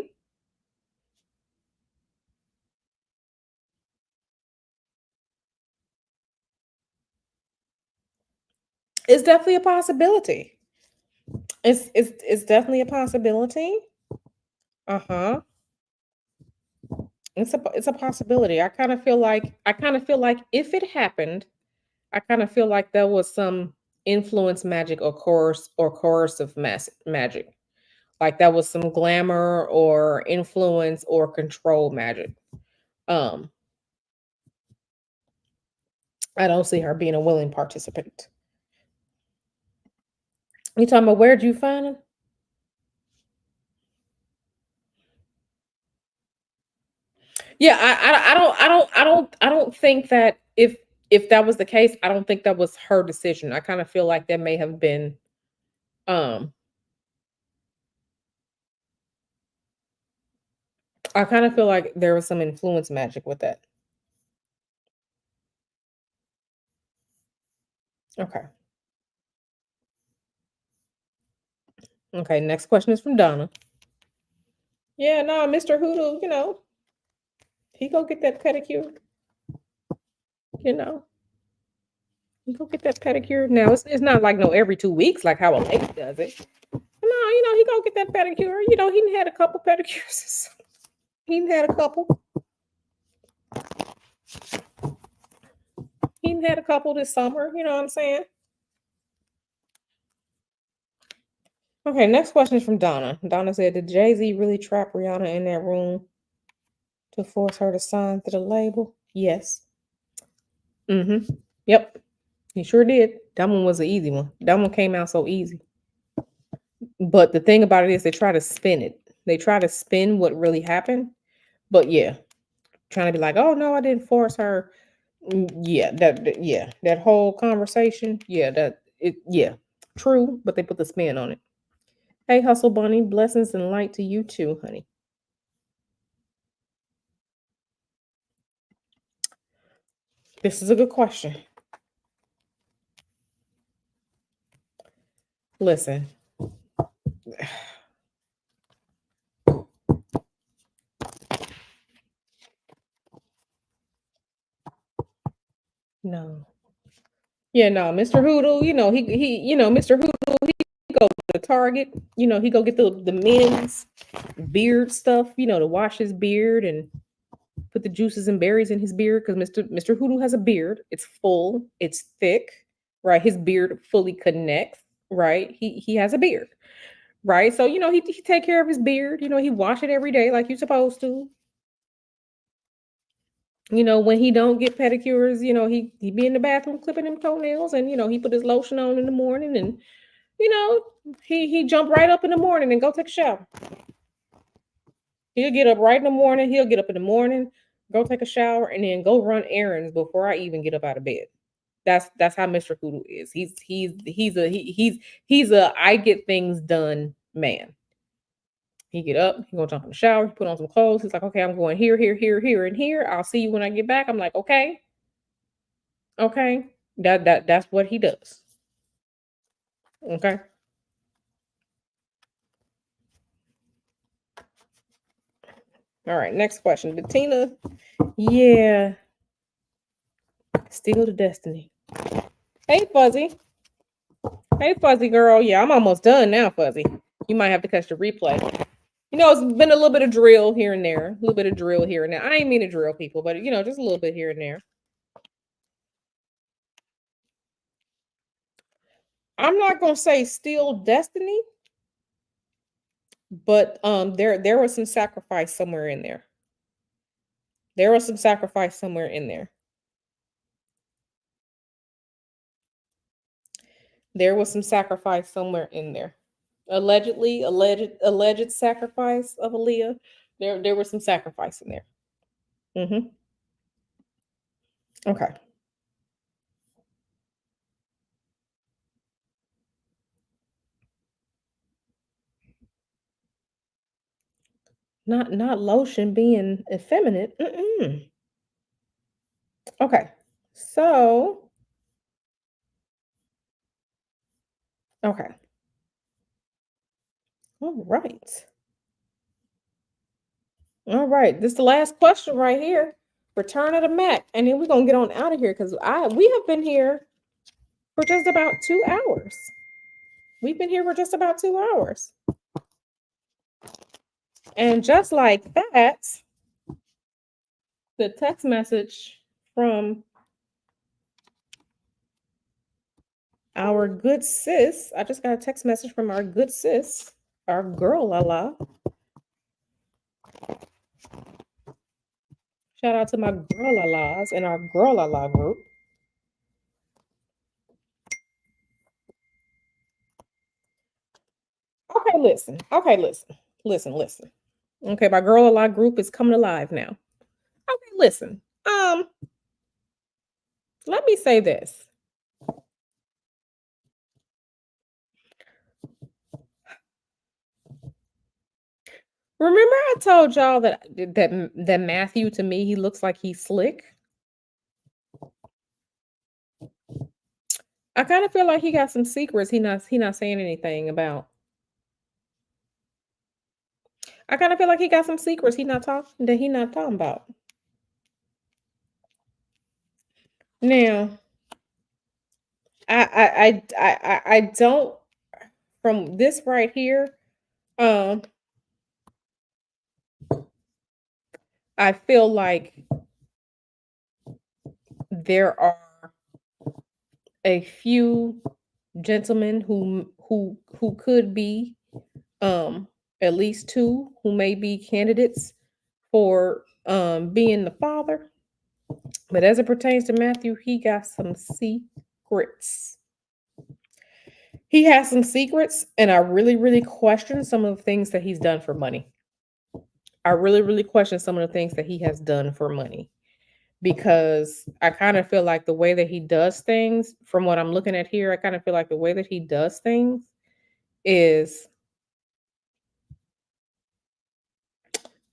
It's definitely a possibility. It's definitely a possibility. Uh-huh. It's a possibility. I kind of feel like if it happened, I kind of feel like there was some influence magic or coercive magic. Like that was some glamour or influence or control magic. Um, I don't see her being a willing participant. You talking about where'd you find him? Yeah, I don't think that if that was the case, I don't think that was her decision. I kind of feel like that may have been um I kind of feel like there was some influence magic with that. Okay. Okay, next question is from Donna. Yeah, no, Mr. Hoodoo, he go get that pedicure, you know. He go get that pedicure. Now it's not like no every 2 weeks like how a lady does it. No, he go get that pedicure. He done had a couple pedicures. He done had a couple. He done had a couple this summer. You know what I'm saying? Okay, next question is from Donna. Donna said, "Did Jay-Z really trap Rihanna in that room to force her to sign to the label?" Yes. Mm-hmm. Yep. He sure did. That one was an easy one. That one came out so easy. But the thing about it is they try to spin it. They try to spin what really happened. But yeah, trying to be like, "Oh no, I didn't force her." Yeah, yeah, that whole conversation. Yeah, yeah, true. But they put the spin on it. Hey, Hustle Bunny, blessings and light to you too, honey. This is a good question. Listen, no. Yeah, no, Mr. Hoodoo, Mr. Hoodoo, he go to Target, he go get the men's beard stuff, to wash his beard and put the juices and berries in his beard because Mr. Hoodoo has a beard. It's full, it's thick, right? His beard fully connects, right? He has a beard, right? So he take care of his beard. He wash it every day like you're supposed to. When he don't get pedicures, he be in the bathroom clipping them toenails, and he put his lotion on in the morning, and you know he jump right up in the morning and go take a shower. He'll get up right in the morning. He'll get up in the morning, go take a shower, and then go run errands before I even get up out of bed. That's how Mr. Hoodoo is. He's a I get things done man. He get up, he gonna jump in the shower, he put on some clothes. He's like, okay, I'm going here, here, here, here, and here. I'll see you when I get back. I'm like, okay, okay. That's what he does. Okay. All right. Next question, Bettina. Yeah, still the destiny. Hey, Fuzzy. Hey, Fuzzy girl. Yeah, I'm almost done now, Fuzzy. You might have to catch the replay. It's been a little bit of drill here and there, a little bit of drill here and there. I ain't mean to drill people, but just a little bit here and there. I'm not gonna say still destiny, but there was some sacrifice somewhere in there. There was some sacrifice somewhere in there. There was some sacrifice somewhere in there. Alleged sacrifice of Aaliyah. There was some sacrifice in there. Mm-hmm. Okay. Not lotion being effeminate. Mm-mm. Okay. So okay. All right. All right. This is the last question right here. Return of the Mac, and then we're gonna get on out of here because we have been here for just about 2 hours. We've been here for just about 2 hours. And just like that, the text message from our good sis. I just got a text message from our good sis, our girl Lala. Shout out to my girl Lalas in our girl Lala group. Okay, listen. Okay, listen. Listen. Okay, my girl Lala group is coming alive now. Okay, listen. Let me say this. Remember I told y'all that Matthew to me he looks like he's slick? I kind of feel like he got some secrets he not saying anything about. I kind of feel like he got some secrets he not talking about. Now, I don't from this right here, um, I feel like there are a few gentlemen who could be at least two who may be candidates for being the father. But as it pertains to Matthew, he got some secrets. He has some secrets, and I really, really question some of the things that he's done for money. I really, really question some of the things that he has done for money because I kind of feel like the way that he does things, from what I'm looking at here, I kind of feel like the way that he does things is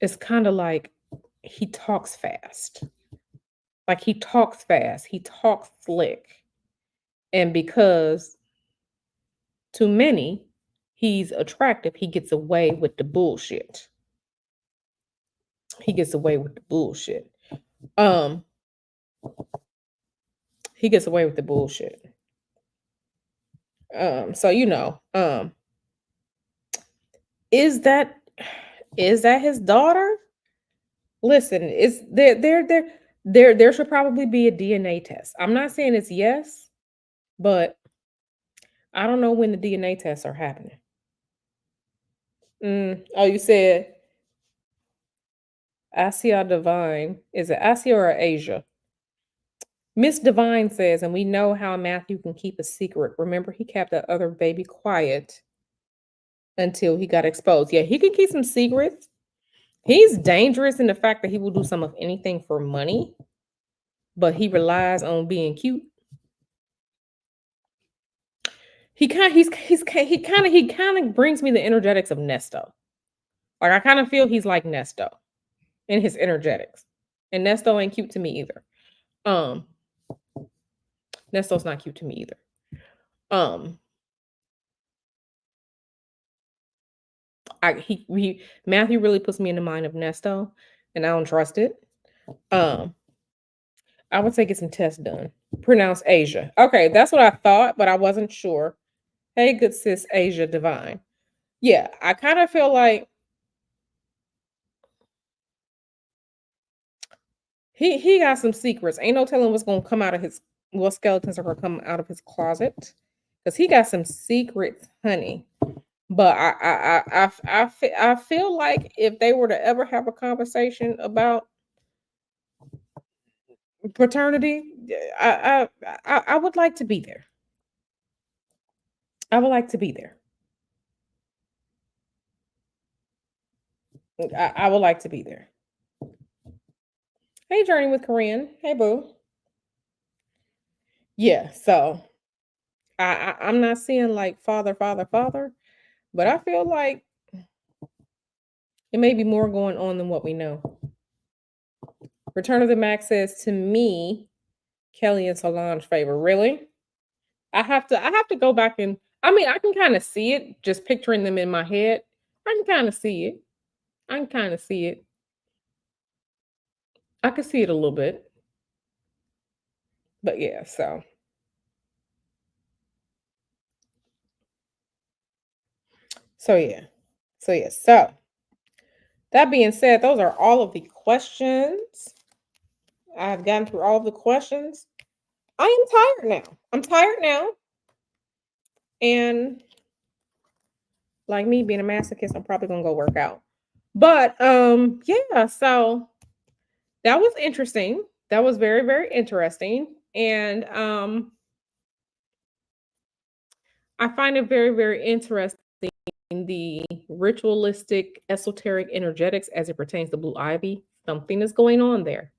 it's kind of like he talks fast. Like he talks fast, he talks slick. And because to many, he's attractive, he gets away with the bullshit. He gets away with the bullshit. Um, he gets away with the bullshit. So is that is that his daughter? Listen, it's there should probably be a DNA test. I'm not saying it's yes, but I don't know when the DNA tests are happening. Oh, you said Asia Divine. Is it Asia or Asia? Miss Divine says, and we know how Matthew can keep a secret. Remember, he kept that other baby quiet until he got exposed. Yeah, he can keep some secrets. He's dangerous in the fact that he will do some of anything for money, but he relies on being cute. He kind of brings me the energetics of Nesto. Like I kind of feel he's like Nesto in his energetics, and Nesto ain't cute to me either. Um, Nesto's not cute to me either. Um, he Matthew really puts me in the mind of Nesto, and I don't trust it. Um, I would say get some tests done. Pronounce Asia. Okay, that's what I thought, but I wasn't sure. Hey, good sis, Asia Divine. Yeah, I kind of feel like he got some secrets. Ain't no telling what's gonna come out of his what skeletons are gonna come out of his closet because he got some secrets, honey. But I feel like if they were to ever have a conversation about paternity, I would like to be there. I would like to be there. I would like to be there. Hey, Journey with Korean. Hey, boo. Yeah. So I'm not seeing like father, but I feel like it may be more going on than what we know. Return of the Mac says to me, Kelly and Solange favor. Really? I have to go back and I mean I can kind of see it, just picturing them in my head. I can kind of see it. I can kind of see it. I can see it a little bit. But yeah, so yeah. So yeah. So That being said, those are all of the questions. I've gotten through all of the questions. I am tired now. I'm tired now. And like me being a masochist, I'm probably gonna go work out. But yeah, so that was interesting. That was very, very interesting. And I find it very, very interesting the ritualistic, esoteric energetics as it pertains to Blue Ivy. Something is going on there.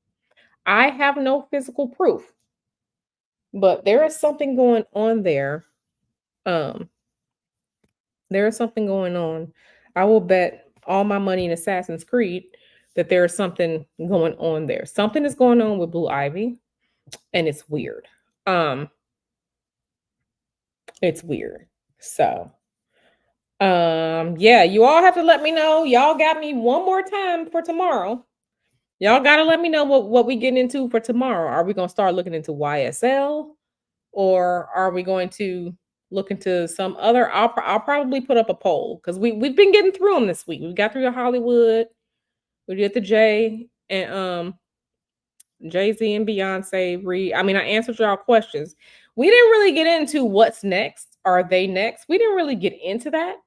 I have no physical proof, but there is something going on there. Um, there is something going on. I will bet all my money in Assassin's Creed that there is something going on there. Something is going on with Blue Ivy, and it's weird. Um, it's weird. So, yeah, you all have to let me know. Y'all got me one more time for tomorrow. Y'all gotta let me know what we getting into for tomorrow. Are we gonna start looking into YSL, or are we going to look into some other? I'll probably put up a poll because we've been getting through them this week. We got through the Hollywood. We did the Jay and Jay Z and Beyonce. I mean, I answered y'all questions. We didn't really get into what's next. Are they next? We didn't really get into that,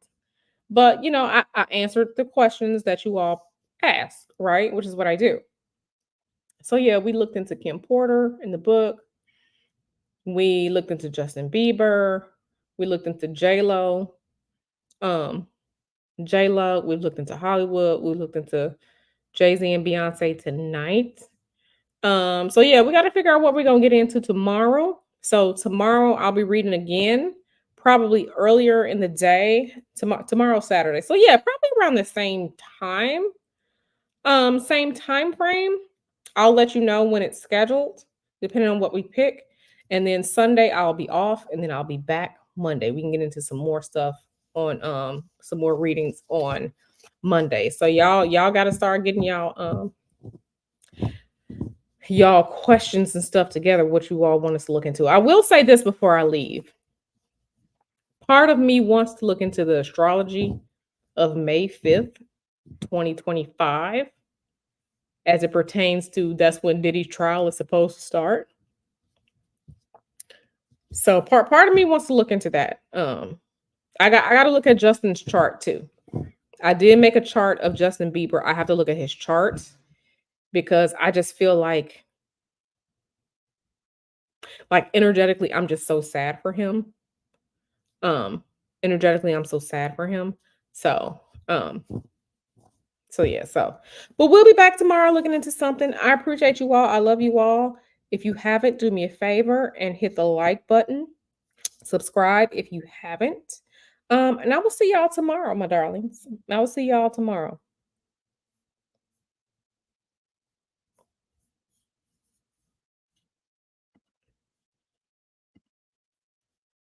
but I answered the questions that you all asked, right? Which is what I do. So yeah, we looked into Kim Porter in the book. We looked into Justin Bieber. We looked into J Lo. Um, J Lo. We looked into Hollywood. We looked into Jay Z and Beyonce tonight. So yeah, we got to figure out what we're gonna get into tomorrow. So tomorrow I'll be reading again, probably earlier in the day. Tomorrow Saturday. So yeah, probably around the same time. Same time frame. I'll let you know when it's scheduled, depending on what we pick. And then Sunday I'll be off, and then I'll be back Monday. We can get into some more stuff on some more readings on Monday. So y'all got to start getting y'all questions and stuff together. What you all want us to look into. I will say this before I leave. Part of me wants to look into the astrology of May 5th, 2025, as it pertains to that's when Diddy's trial is supposed to start. So part of me wants to look into that. I got to look at Justin's chart too. I did make a chart of Justin Bieber. I have to look at his charts because I just feel like energetically I'm just so sad for him. Um Energetically I'm so sad for him. So, yeah, but we'll be back tomorrow looking into something. I appreciate you all. I love you all. If you haven't, do me a favor and hit the like button. Subscribe if you haven't. And I will see y'all tomorrow, my darlings. I will see y'all tomorrow.